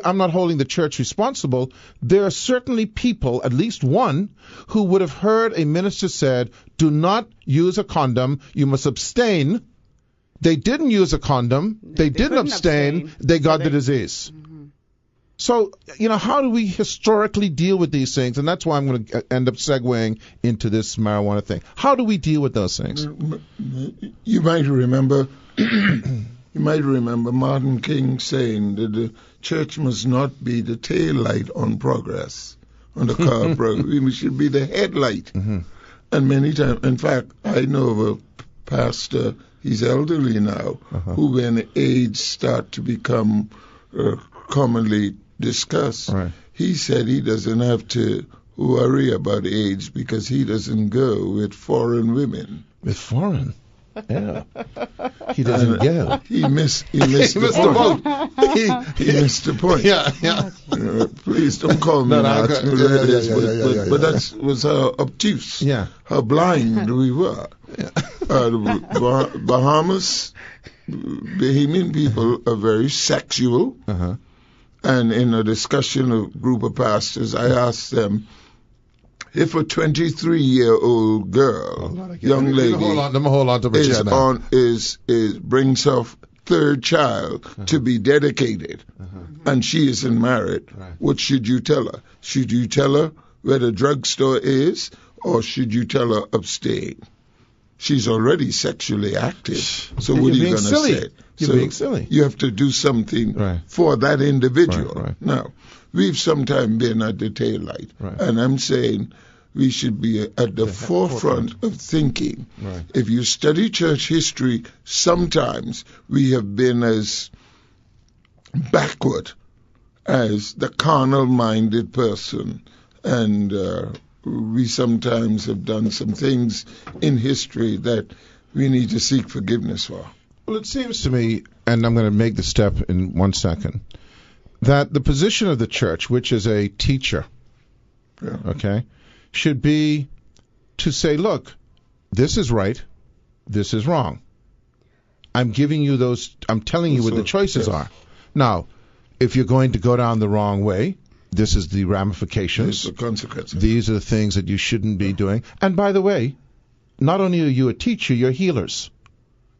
I'm not holding the church responsible, there are certainly people, at least one, who would have heard a minister said, do not use a condom, you must abstain. They didn't use a condom, they didn't abstain, they got the disease. Mm-hmm. So, how do we historically deal with these things? And that's why I'm going to end up segueing into this marijuana thing. How do we deal with those things? You might remember Martin King saying that the church must not be the tail light on progress, on the car progress. We should be the headlight. Mm-hmm. And many times, in fact, I know of a pastor, he's elderly now, who when AIDS start to become commonly discussed, he said he doesn't have to worry about AIDS because he doesn't go with foreign women. With foreign? Yeah. He doesn't go. He missed the point. He missed the point. Yeah. Please don't call me that. But that was how obtuse, how blind we were. Yeah. Bahamas, Bahamian people are very sexual. Uh-huh. And in a discussion of a group of pastors, I asked them, if a 23-year-old girl, young lady, brings her third child to be dedicated, and she isn't married, what should you tell her? Should you tell her where the drugstore is, or should you tell her abstain? She's already sexually active, so what are you going to say? You're being silly. You have to do something for that individual. Right. Now, we've sometimes been at the tail light, and I'm saying we should be at the forefront of thinking. Right. If you study church history, sometimes we have been as backward as the carnal-minded person, and we sometimes have done some things in history that we need to seek forgiveness for. Well, it seems to me, and I'm going to make the step in 1 second, that the position of the church, which is a teacher, should be to say, look, this is right, this is wrong. I'm giving you those, I'm telling you what the choices are. Now, if you're going to go down the wrong way, this is the ramifications. These are the consequences. These are the things that you shouldn't be doing. And by the way, not only are you a teacher, you're healers.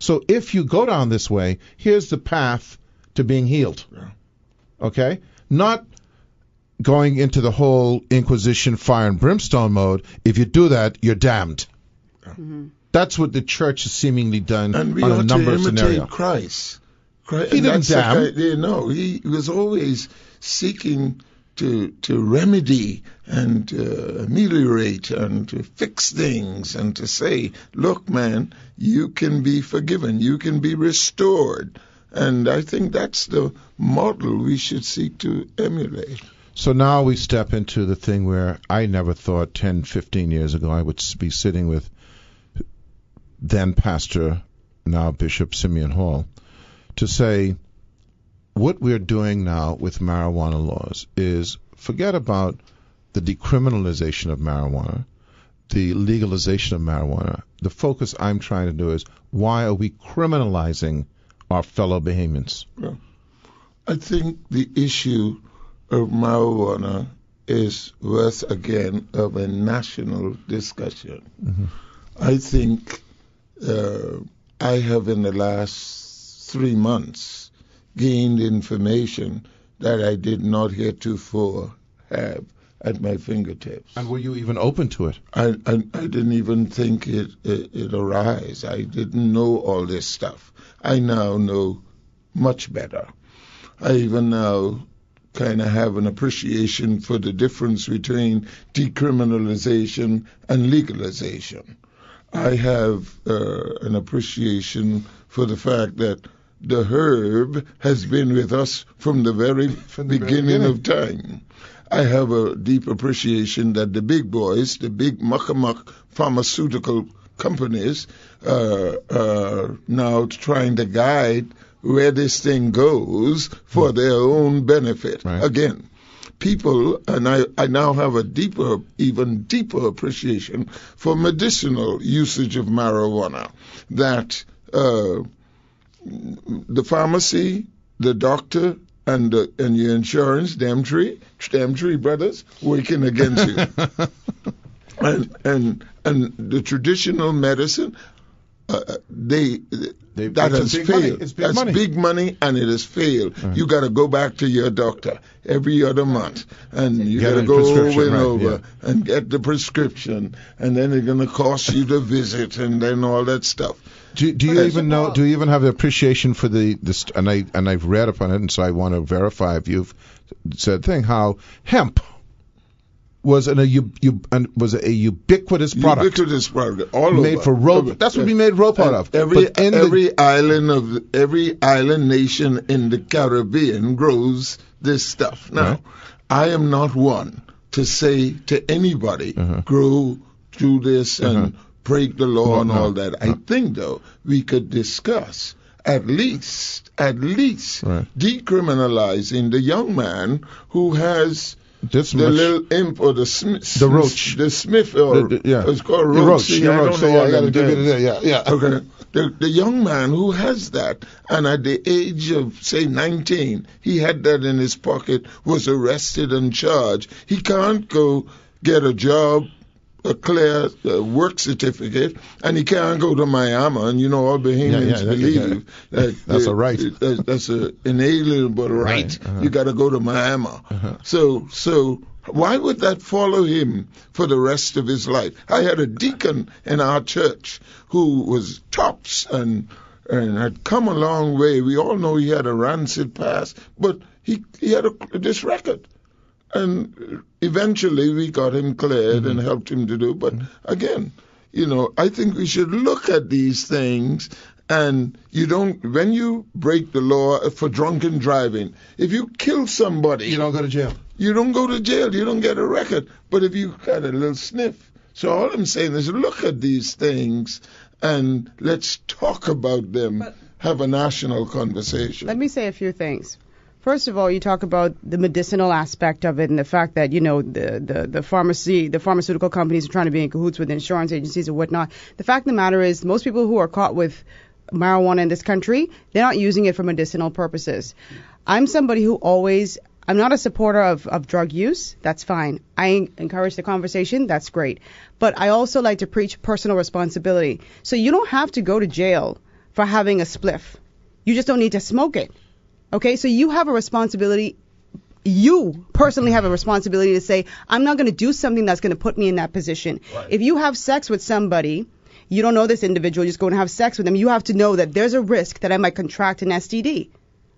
So if you go down this way, here's the path to being healed. Yeah. Okay? Not going into the whole Inquisition fire and brimstone mode. If you do that, you're damned. Yeah. Mm-hmm. That's what the church has seemingly done on a number of scenarios. And we ought to imitate Christ. He didn't damn. No, he was always seeking to remedy and ameliorate and to fix things and to say, look, man, you can be forgiven, you can be restored. And I think that's the model we should seek to emulate. So now we step into the thing where I never thought 10, 15 years ago I would be sitting with then Pastor, now Bishop Simeon Hall, to say, what we're doing now with marijuana laws is forget about the decriminalization of marijuana, the legalization of marijuana. The focus I'm trying to do is, why are we criminalizing our fellow Bahamians? Well, I think the issue of marijuana is worth, again, of a national discussion. Mm-hmm. I think I have in the last 3 months gained information that I did not heretofore have at my fingertips. And were you even open to it? I didn't even think it arise. I didn't know all this stuff. I now know much better. I even now kind of have an appreciation for the difference between decriminalization and legalization. I have an appreciation for the fact that the herb has been with us from the very beginning of time. I have a deep appreciation that the big boys, the big muck pharmaceutical companies, are now trying to guide where this thing goes for their own benefit. Right. Again, people, and I now have a even deeper appreciation for medicinal usage of marijuana, that the pharmacy, the doctor, and your insurance, them three brothers, working against you. and the traditional medicine, that has failed. That's big money, and it has failed. Right. You got to go back to your doctor every other month, and you got to go over and over and get the prescription, and then it's going to cost you the visit, and then all that stuff. Do you even know? Do you even have the appreciation for this? And I've read upon it, and so I want to verify if you've said thing how hemp was a ubiquitous product. Ubiquitous product, all made over. For rope. That's what we made rope out of. Every island nation in the Caribbean grows this stuff. Now, right. I am not one to say to anybody, grow, do this, and break the law and all that. I think, though, we could discuss at least decriminalizing the young man who has the little imp or the roach, the smith, or it's called roach. I don't know. I got to give it a Okay. The young man who has that, and at the age of, say, 19, he had that in his pocket, was arrested and charged. He can't go get a job, a clear work certificate, and he can't go to Miami. And all Bahamians believe that that's a right. That's an inalienable right. You got to go to Miami. So why would that follow him for the rest of his life? I had a deacon in our church who was tops and had come a long way. We all know he had a rancid past, but he had this record. And eventually we got him cleared and helped him to do. But again, I think we should look at these things. And when you break the law for drunken driving, if you kill somebody, you don't go to jail. You don't go to jail. You don't get a record. But if you got a little sniff. So all I'm saying is look at these things and let's talk about them, have a national conversation. Let me say a few things. First of all, you talk about the medicinal aspect of it and the fact that, the pharmaceutical companies are trying to be in cahoots with insurance agencies and whatnot. The fact of the matter is most people who are caught with marijuana in this country, they're not using it for medicinal purposes. I'm somebody who I'm not a supporter of drug use. That's fine. I encourage the conversation. That's great. But I also like to preach personal responsibility. So you don't have to go to jail for having a spliff. You just don't need to smoke it. Okay, so you have a responsibility. You personally have a responsibility to say, I'm not going to do something that's going to put me in that position. Right. If you have sex with somebody, you don't know this individual, you're just going to have sex with them. You have to know that there's a risk that I might contract an STD.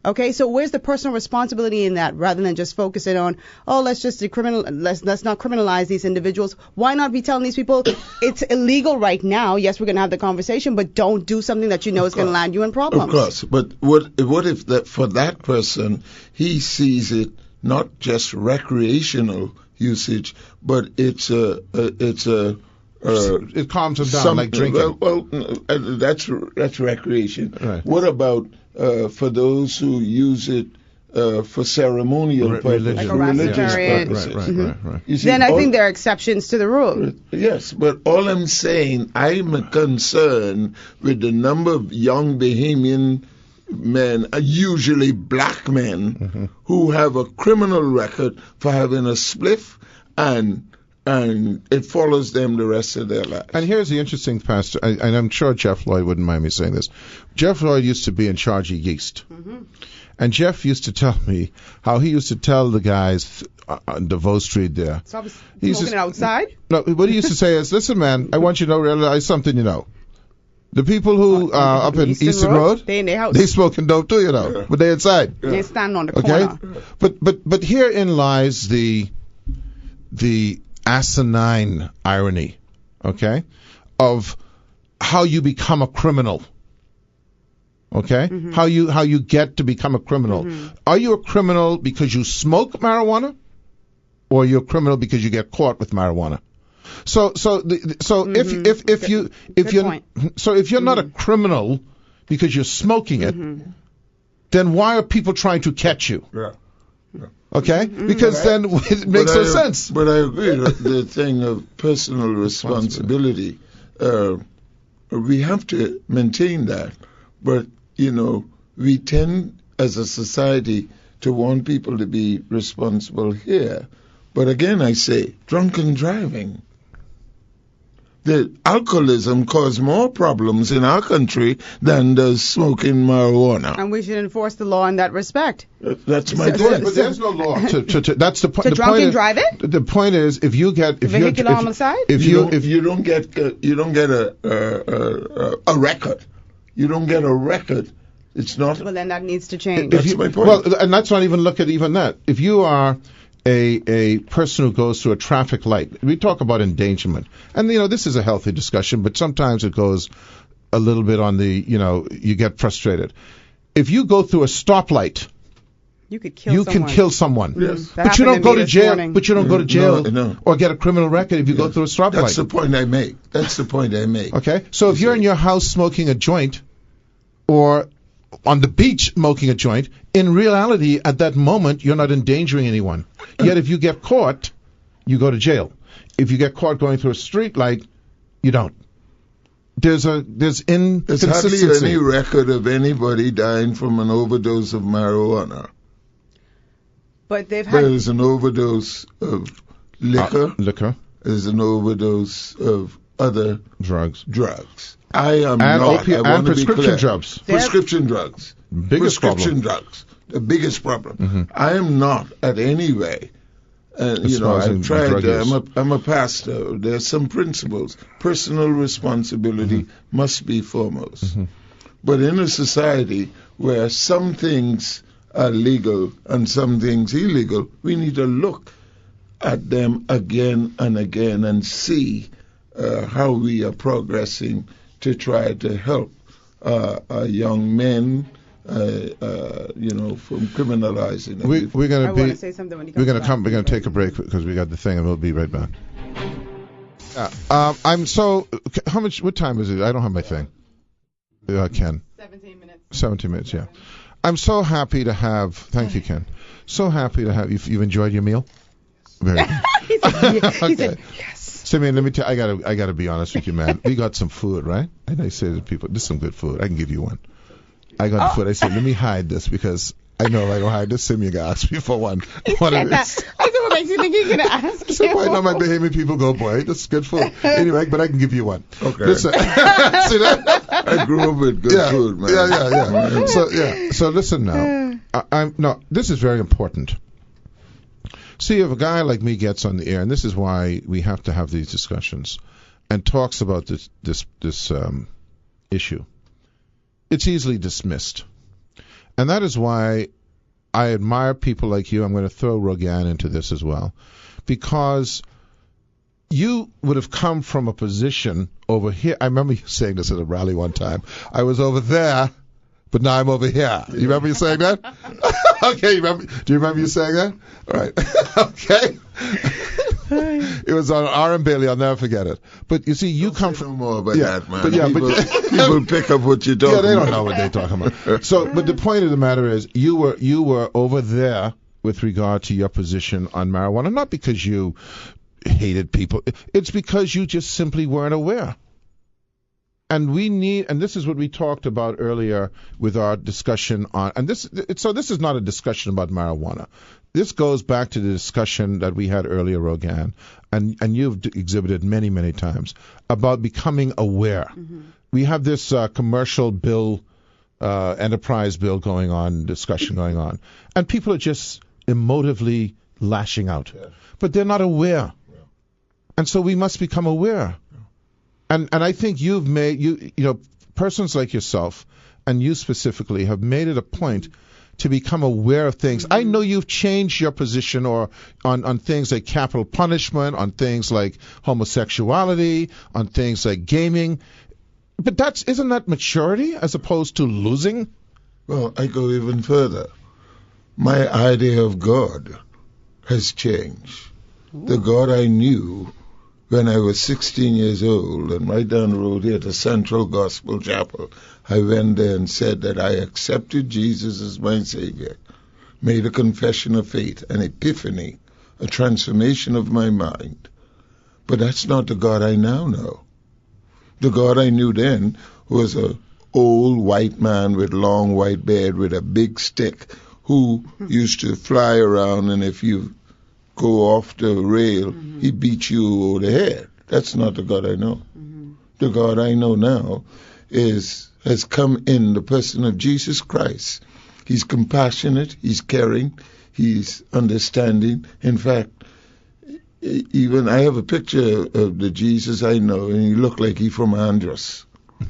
Okay, so where's the personal responsibility in that rather than just focusing on, let's not criminalize these individuals. Why not be telling these people it's illegal right now? Yes, we're going to have the conversation, but don't do something that you know is going to land you in problems. Of course, but what if that for that person, he sees it not just recreational usage, but it calms him down like drinking. Well, that's recreation. Right. What about for those who use it for ceremonial purposes, like religious purposes? Right. You see, then I think there are exceptions to the rule. Yes, but all I'm saying, I'm concerned with the number of young Bahamian men, usually black men, who have a criminal record for having a spliff and it follows them the rest of their lives. And here's the interesting pastor, and I'm sure Jeff Lloyd wouldn't mind me saying this. Jeff Lloyd used to be in charge of yeast. And Jeff used to tell me how he used to tell the guys on DeVoe Street there. So I was smoking it outside? No, what he used to say is, listen, man, I want you to realize something, The people who are up in Eastern Road, they in their house. They smoking dope too, but they inside. They stand on the corner. But herein lies the asinine irony, of how you become a criminal. How you get to become a criminal. Are you a criminal because you smoke marijuana, or you're a criminal because you get caught with marijuana? If you're not a criminal because you're smoking it, then why are people trying to catch you? Yeah. Okay? Because then it makes no sense. But I agree that the thing of personal responsibility, we have to maintain that. But, we tend as a society to want people to be responsible here. But again, I say, drunken driving. The alcoholism causes more problems in our country than does smoking marijuana. And we should enforce the law in that respect. That's my point. But there's no law. That's the point. To drunken driving? The point is, if you get vehicular homicide, if you don't get a record, you don't get a record. It's not. Well, then that needs to change. That's my point. Well, and let's not even look at even that. If you are a person who goes through a traffic light, we talk about endangerment, and this is a healthy discussion, but sometimes it goes a little bit on the you get frustrated. If you go through a stoplight, you can kill someone. Yes. But you don't go to jail. But you don't go to jail no. or get a criminal record if you go through a stoplight. That's the point I make. Okay, so if you're in your house smoking a joint, or on the beach smoking a joint, in reality, at that moment, you're not endangering anyone. Yet if you get caught, you go to jail. If you get caught going through a street light, you don't. There's inconsistency. There's hardly any record of anybody dying from an overdose of marijuana. But there's an overdose of liquor. There's an overdose of other drugs. I am and not. And prescription drugs. Prescription drugs. Biggest prescription problem. drugs. The biggest problem. Mm-hmm. I am not at any way. I've tried. I'm a pastor. There's some principles. Personal responsibility must be foremost. Mm-hmm. But in a society where some things are legal and some things illegal, we need to look at them again and again and see how we are progressing to try to help young men, from criminalizing. We're going to want to say something when you come We're going to take a break because we got the thing, and we'll be right back. Yeah. What time is it? I don't have my thing. Ken. 17 minutes. 17 minutes, yeah. I'm so happy to have. Thank you, Ken. So happy to have you. You've enjoyed your meal. Very good. He said yes. Simeon, let me tell you, I got to be honest with you, man. We got some food, right? And I say to people, this is some good food. I can give you one. I got the food. I said, let me hide this because I know if I don't hide this, Simeon got asked me for one. One of I said, what makes you think he's going to ask you? So why not my Bahamian people go, boy, this is good food. Anyway, but I can give you one. Okay. Listen, see that? I grew up with good food, man. Yeah. So listen now. This is very important. See, if a guy like me gets on the air, and this is why we have to have these discussions, and talks about this issue, it's easily dismissed. And that is why I admire people like you. I'm going to throw Rogan into this as well, because you would have come from a position over here. I remember you saying this at a rally one time. I was over there, but now I'm over here. You remember you saying that? Okay, do you remember you saying that? All right. Okay. It was on R.M. Bailey. I'll never forget it. But you see, you come from more about that, man. But people pick up what you're talking about. Yeah, they don't know what they're talking about. So, but the point of the matter is, you were over there with regard to your position on marijuana, not because you hated people. It's because you just simply weren't aware. And this is what we talked about earlier with our discussion on, and this is not a discussion about marijuana. This goes back to the discussion that we had earlier, Rogan, and you've exhibited many, many times about becoming aware. Mm-hmm. We have this commercial bill, enterprise bill discussion going on, and people are just emotively lashing out, but they're not aware, and so we must become aware. And I think you've made persons like yourself and you specifically have made it a point to become aware of things. Mm-hmm. I know you've changed your position or on things like capital punishment, on things like homosexuality, on things like gaming. But isn't that maturity as opposed to losing? Well, I go even further. My idea of God has changed. Ooh. The God I knew when I was 16 years old, and right down the road here to Central Gospel Chapel, I went there and said that I accepted Jesus as my Savior. made a confession of faith, an epiphany, a transformation of my mind. But that's not the God I now know. The God I knew then was a old white man with long white beard with a big stick who used to fly around, and if you go off the rail, he beat you over the head. That's not the God I know. The God I know now has come in the person of Jesus Christ. He's compassionate, he's caring, he's understanding. In fact, even I have a picture of the Jesus I know, and he looked like he's from Andros.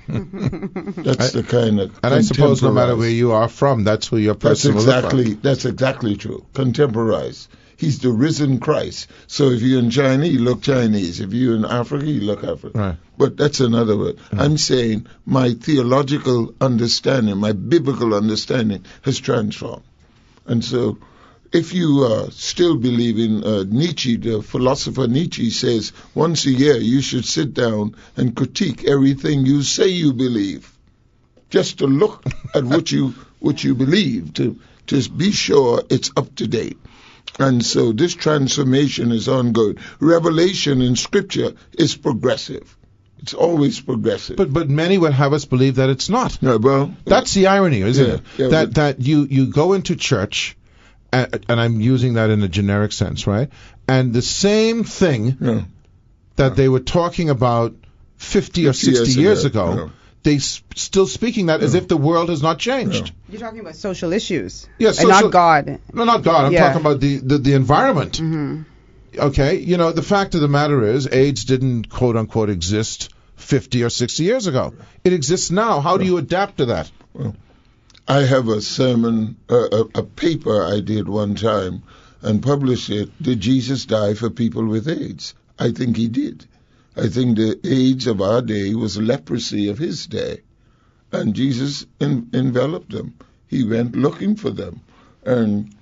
That's the kind of. And I suppose no matter where you are from, that's who your person will look like. That's exactly true. Contemporized. He's the risen Christ. So if you're in China, you look Chinese. If you're in Africa, you look African. Right. But that's another word. I'm saying my theological understanding, my biblical understanding has transformed. And so if you still believe in Nietzsche, the philosopher Nietzsche says once a year you should sit down and critique everything you say you believe, just to look at what you believe, to be sure it's up to date. And so this transformation is ongoing. Revelation in Scripture is progressive. It's always progressive. But many would have us believe that it's not. Yeah, well, that's the irony, isn't it? Yeah, that you go into church, and I'm using that in a generic sense, right? And the same thing that they were talking about 50 or 60 years ago, they still speaking that as if the world has not changed. You're talking about social issues, yes, and not God. No, not God. I'm talking about the environment. Okay, the fact of the matter is, AIDS didn't quote unquote exist 50 or 60 years ago. It exists now. How do you adapt to that? Well, I have a sermon, a paper I did one time and published it. Did Jesus die for people with AIDS? I think he did. I think the AIDS of our day was leprosy of his day. And Jesus enveloped them. He went looking for them. And,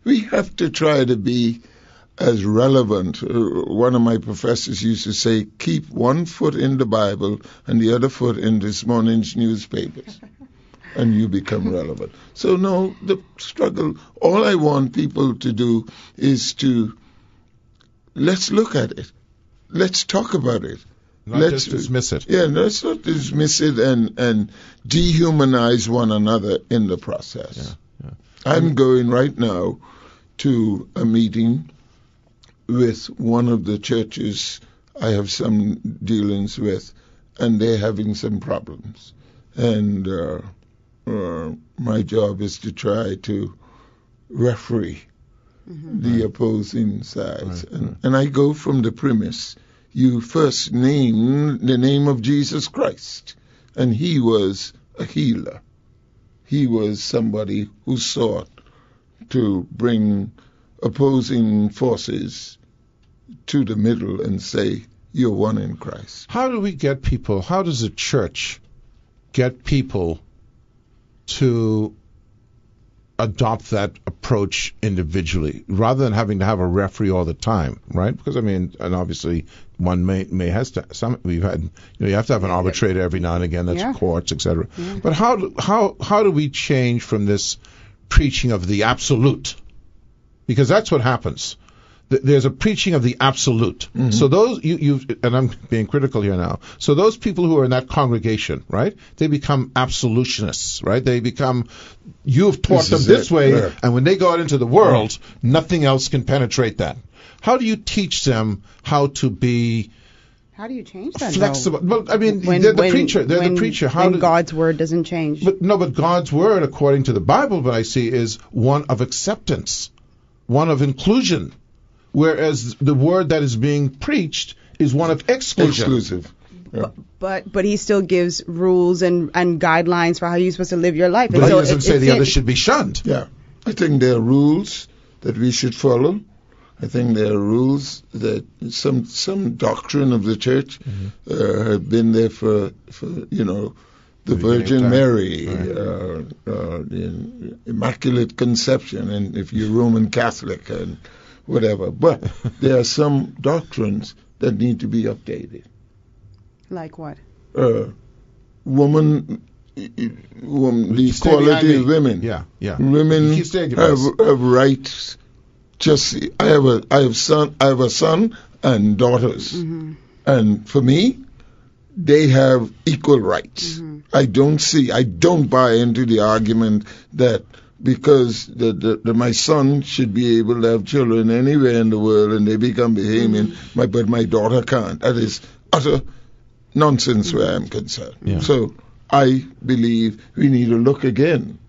we have to try to be as relevant. One of my professors used to say, keep one foot in the Bible and the other foot in this morning's newspapers. And you become relevant. So, no, the struggle, all I want people to do is let's look at it. Let's talk about it. Let's just dismiss it. Yeah, let's not dismiss it and dehumanize one another in the process. Yeah. I'm going right now to a meeting with one of the churches I have some dealings with, and they're having some problems. And my job is to try to referee the opposing sides. And I go from the premise, you first name the name of Jesus Christ. And he was a healer. He was somebody who sought to bring opposing forces to the middle and say, you're one in Christ. How do we get people, how does a church get people to adopt that approach individually rather than having to have a referee all the time, right? Because and obviously one may has to. We've had you have to have an arbitrator every now and again. That's courts, etc. Yeah. But how do we change from this preaching of the absolute? Because that's what happens. There's a preaching of the absolute. Mm-hmm. So those and I'm being critical here now. So those people who are in that congregation, right? They become absolutionists, right? They become you've taught them this way, and when they go out into the world, nothing else can penetrate that. How do you teach them how to be? How do you change that? Flexible. Well, they're the preacher. They're the preacher. When God's word doesn't change. But God's word, according to the Bible, what I see is one of acceptance, one of inclusion. Whereas the word that is being preached is one of exclusion. Exclusive. Yeah. But he still gives rules and guidelines for how you're supposed to live your life. But he doesn't say the other should be shunned. Yeah. I think there are rules that we should follow. I think there are rules that some doctrine of the church have been there for the Virgin Mary, the Immaculate Conception, and if you're Roman Catholic and whatever. But there are some doctrines that need to be updated. Like what? Woman the equality of women. Yeah. Women You stay at your best. have rights. Just I have a son and daughters, and for me, they have equal rights. I don't buy into the argument that because my son should be able to have children anywhere in the world and they become Bahamian, but my daughter can't. That is utter nonsense where I'm concerned. Yeah. So I believe we need to look again.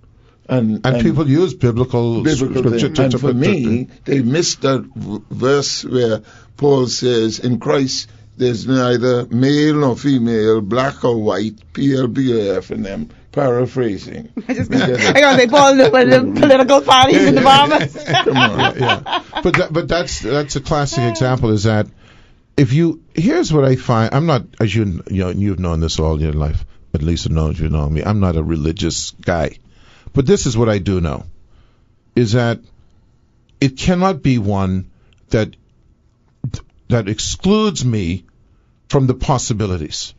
And people use biblical scripture things. And for me, they missed that verse where Paul says, in Christ, there's neither male nor female, black or white, PLBF in them, paraphrasing. I got they Paul the political parties in the Bahamas. Come on. Yeah. But that's a classic example, is that here's what I find. I'm not, as you've known this all your life, at least you know me, I'm not a religious guy. But this is what I do know, is that it cannot be one that excludes me from the possibilities.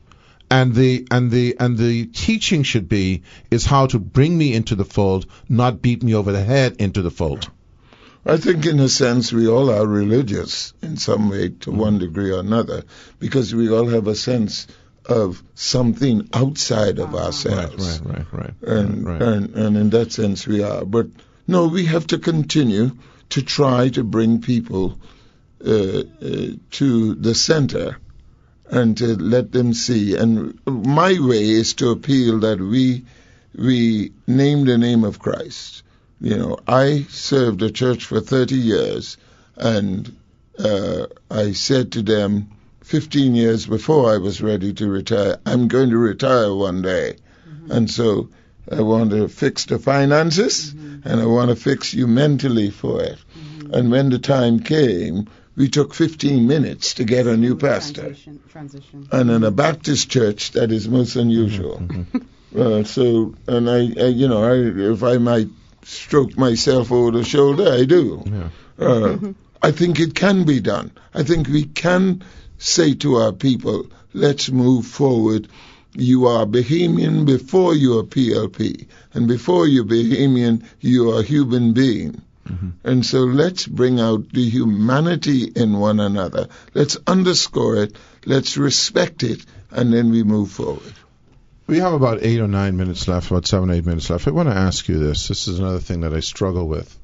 And the teaching should be is how to bring me into the fold, not beat me over the head into the fold. I think in a sense we all are religious in some way to one degree or another, because we all have a sense of something outside of ourselves. Right. And in that sense we are. But no, we have to continue to try to bring people to the center and to let them see. And my way is to appeal that we name the name of Christ. I served a church for 30 years, and I said to them 15 years before I was ready to retire, I'm going to retire one day. And so I want to fix the finances, and I want to fix you mentally for it. And when the time came, we took 15 minutes to get a new pastor. Transition. And in a Baptist church, that is most unusual. So, if I might stroke myself over the shoulder, I do. Yeah. I think it can be done. I think we can say to our people, let's move forward. You are Bahamian before you are PLP. And before you're Bahamian, you are a human being. And so let's bring out the humanity in one another. Let's underscore it. Let's respect it. And then we move forward. We have about 8 or 9 minutes left, about 7 or 8 minutes left. I want to ask you this. This is another thing that I struggle with.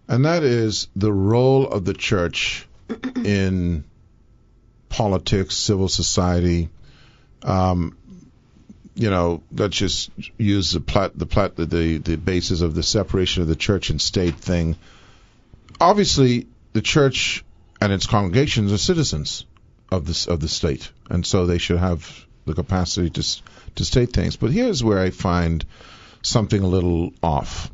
And that is the role of the church in politics, civil society. Let's just use the basis of the separation of the church and state thing. Obviously, the church and its congregations are citizens of the state, and so they should have the capacity to state things. But here's where I find something a little off.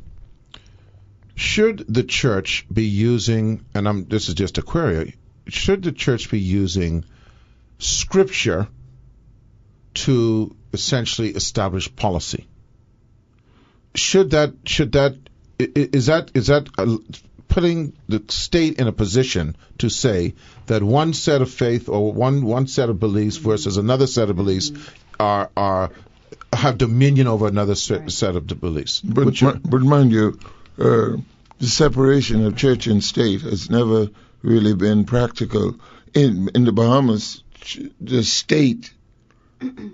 Should the church be using, and this is just a query, should the church be using Scripture to essentially establish policy? Is that putting the state in a position to say that one set of faith or one set of beliefs versus another set of beliefs have dominion over another set of beliefs? But mind you, the separation of church and state has never really been practical. In the Bahamas, the state,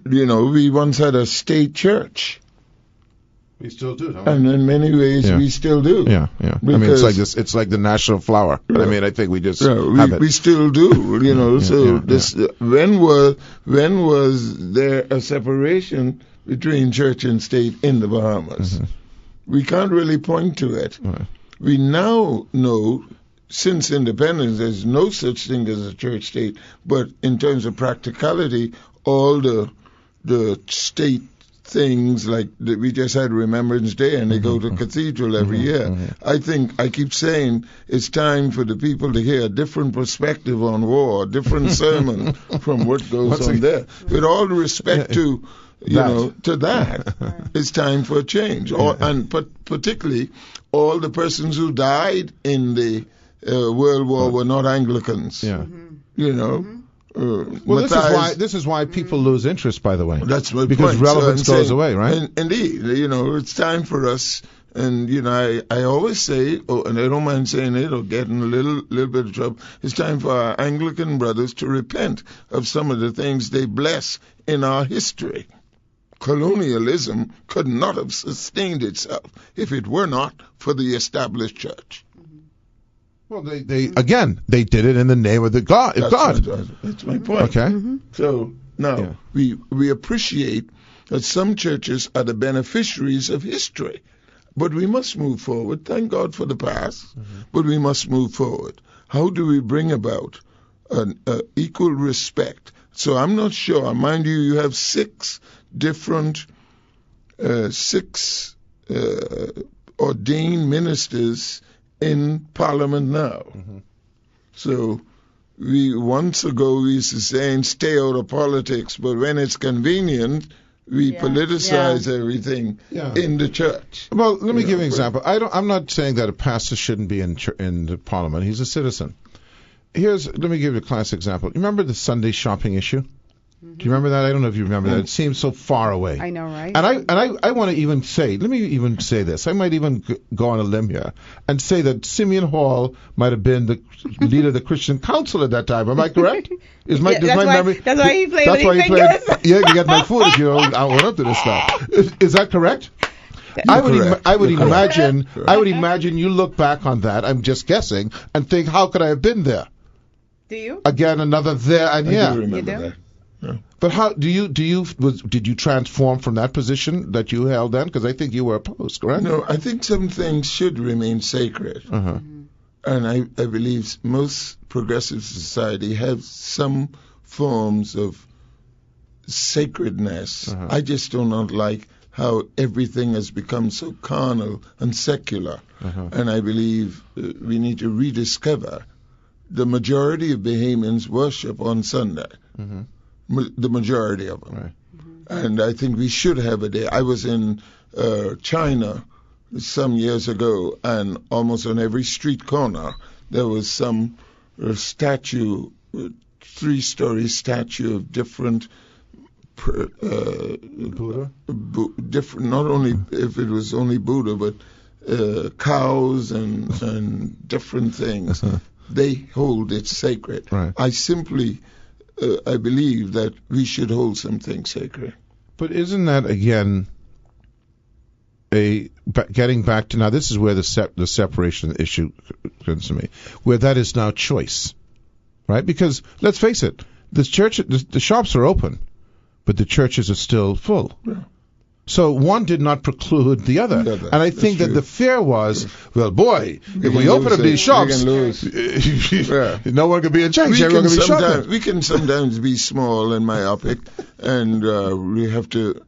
we once had a state church. We still do, don't we? And in many ways, we still do. Yeah. It's like this. It's like the national flower. But I think we just have it. We still do. When was there a separation between church and state in the Bahamas? We can't really point to it. Right. We now know, since independence, there's no such thing as a church state. But in terms of practicality, all the state things, like we just had Remembrance Day and they go to cathedral every year. I keep saying it's time for the people to hear a different perspective on war, a different sermon from what goes on there. With all the respect to that, it's time for a change. Particularly all the persons who died in the World War were not Anglicans. Well, this is why people lose interest, by the way. That's my because point. relevance goes away, right? Indeed, it's time for us. And I always say, and I don't mind saying it or getting a little bit of trouble. It's time for our Anglican brothers to repent of some of the things they bless in our history. Colonialism could not have sustained itself if it were not for the established church. Well, they did it in the name of God. That's my point. Okay. So now we appreciate that some churches are the beneficiaries of history, but we must move forward. Thank God for the past, but we must move forward. How do we bring about an equal respect? So I'm not sure. Mind you, you have six ordained ministers in Parliament now. So once ago we used to say, stay out of politics, but when it's convenient, we politicize everything in the church. Well, let me give you an example. I'm not saying that a pastor shouldn't be in the Parliament. He's a citizen. Let me give you a classic example. You remember the Sunday shopping issue? Do you remember that? I don't know if you remember that. It seems so far away. I know, right? And I want to even say, let me even say this. I might even go on a limb here and say that Simeon Hall might have been the leader of the Christian Council at that time. Am I correct? That's why he played with his fingers. Yeah, you get my food if you don't own up to this stuff. Is that correct? I would imagine you look back on that, I'm just guessing, and think, how could I have been there? Do you? Again, another there and here. I do remember that. Yeah. But how did you transform from that position that you held then? Because I think you were opposed, correct? No, I think some things should remain sacred. And I believe most progressive society have some forms of sacredness. I just do not like how everything has become so carnal and secular. And I believe we need to rediscover the majority of Bahamians worship on Sunday. The majority of them. Right. And I think we should have a day. I was in China some years ago, and almost on every street corner there was some statue, 3-story statue of different Buddha? Different, not only if it was only Buddha, but cows and different things. They hold it sacred. Right. I believe that we should hold something sacred. But isn't that, again, getting back to, now this is where the separation issue comes to me, where that is now choice, right? Because, let's face it, the shops are open, but the churches are still full. Yeah. So one did not preclude the other. And I think that the fear was, well, boy, if we open up these shops, no one could be in charge. Everyone could be shopping. We can sometimes be small and myopic, and we have to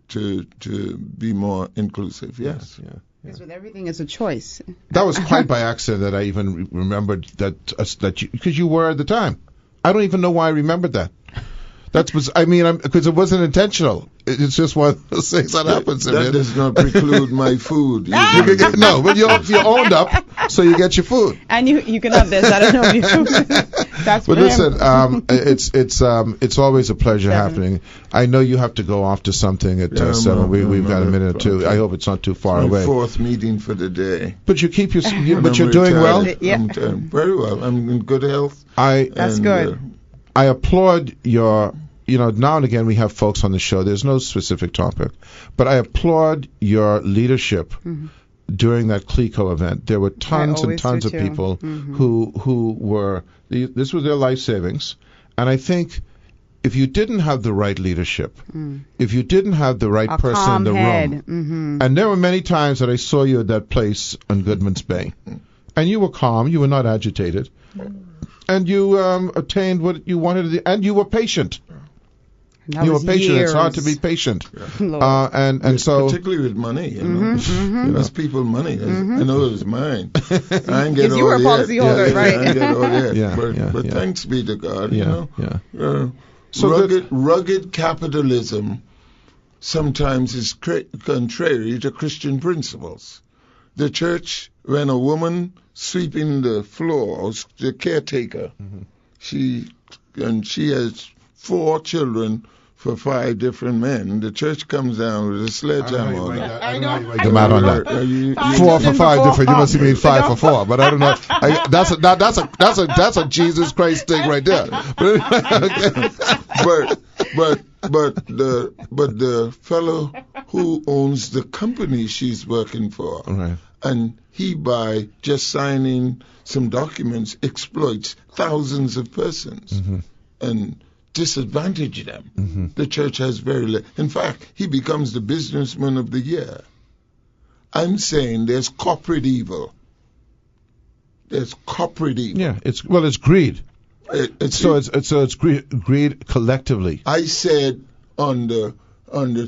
be more inclusive. Yes. Yeah. Because with everything, it's a choice. That was quite by accident that I even remembered that because you were at the time. I don't even know why I remembered that. Because it wasn't intentional. It's just one of those things that happens. That does not preclude my food. No, but you owned up, so you get your food. And you can have this. I don't know if you. That's. But listen, it's always a pleasure happening. I know you have to go off to something at 7. We've got a minute or two. I hope it's not too far away. My 4th meeting for the day. But you keep but you're doing well. Yeah. I'm very well. I'm in good health. That's good. I applaud your. Now and again we have folks on the show. There's no specific topic, but I applaud your leadership during that CLECO event. There were tons and tons of people who were. This was their life savings, and I think if you didn't have the right leadership, if you didn't have the right person in the room, and there were many times that I saw you at that place on Goodman's Bay, and you were calm, you were not agitated, and you obtained what you wanted, and you were patient. You were patient. It's hard to be patient, and so particularly with money, That's people money. I know it was mine. I ain't get all you were a policyholder, right? I get all that. But thanks be to God. So rugged capitalism sometimes is contrary to Christian principles. The church, when a woman sweeping the floors, the caretaker, she has 4 children for 5 different men. The church comes down with a sledgehammer. I don't know how you make them out on that. 4 for 5 different. You must mean 5 for 4, but I don't know. That's a Jesus Christ thing right there. But the fellow who owns the company she's working for, Right. and he, by just signing some documents, exploits thousands of persons and disadvantage them. The church has very little. In fact, he becomes the businessman of the year. I'm saying there's corporate evil. There's corporate evil. Yeah, it's greed. It's greed collectively. I said on the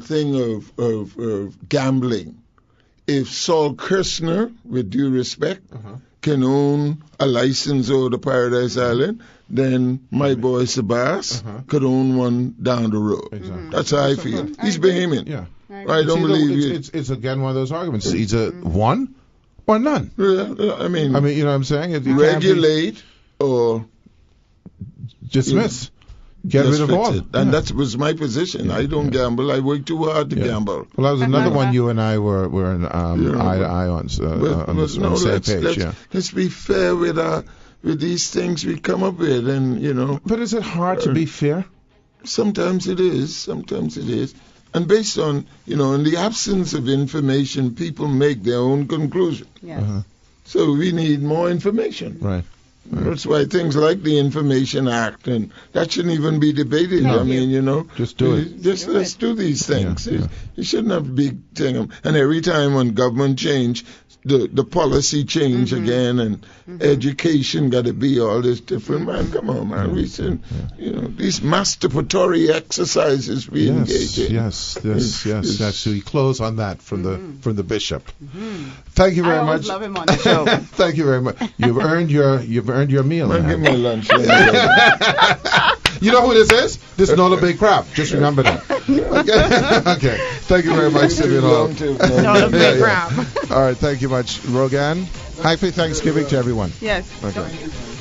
thing of gambling, if Saul Kirshner, with due respect, can own a license over the Paradise Island, then my boy Sabas could own one down the road. Exactly. That's how I feel. He's behaving. Yeah. I don't believe you. It's again one of those arguments. It's either one or none. I mean, you know what I'm saying? It can't regulate or dismiss. Get rid of all. And that was my position. I don't gamble. I work too hard to gamble. Well, that was another one you and I were in eye to eye on the same page. Let's be fair with these things we come up with, and you know. But is it hard to be fair? Sometimes it is. Sometimes it is. And based on, you know, in the absence of information, people make their own conclusion. Yes. So we need more information. Right. That's why things like the Information Act, and that shouldn't even be debated. No. I mean, you know, just do it. Let's do these things. Yeah. You shouldn't have big thing. And every time when government change, the policy change again, and education got to be all this different. Man, come on, man. We should, you know, these masturbatory exercises we engage in. Yes. Actually, close on that from the bishop. Thank you very much. I love him on the show. Thank you very much. You've earned your meal. Man, give me a lunch. You know who this is? This is Nola Bay Crab. Just remember that. Okay. Thank you very much, Simeon Hall. Nola Bay Crab. All right. Thank you much, Rogan. Happy Thanksgiving to everyone. Yes. Okay.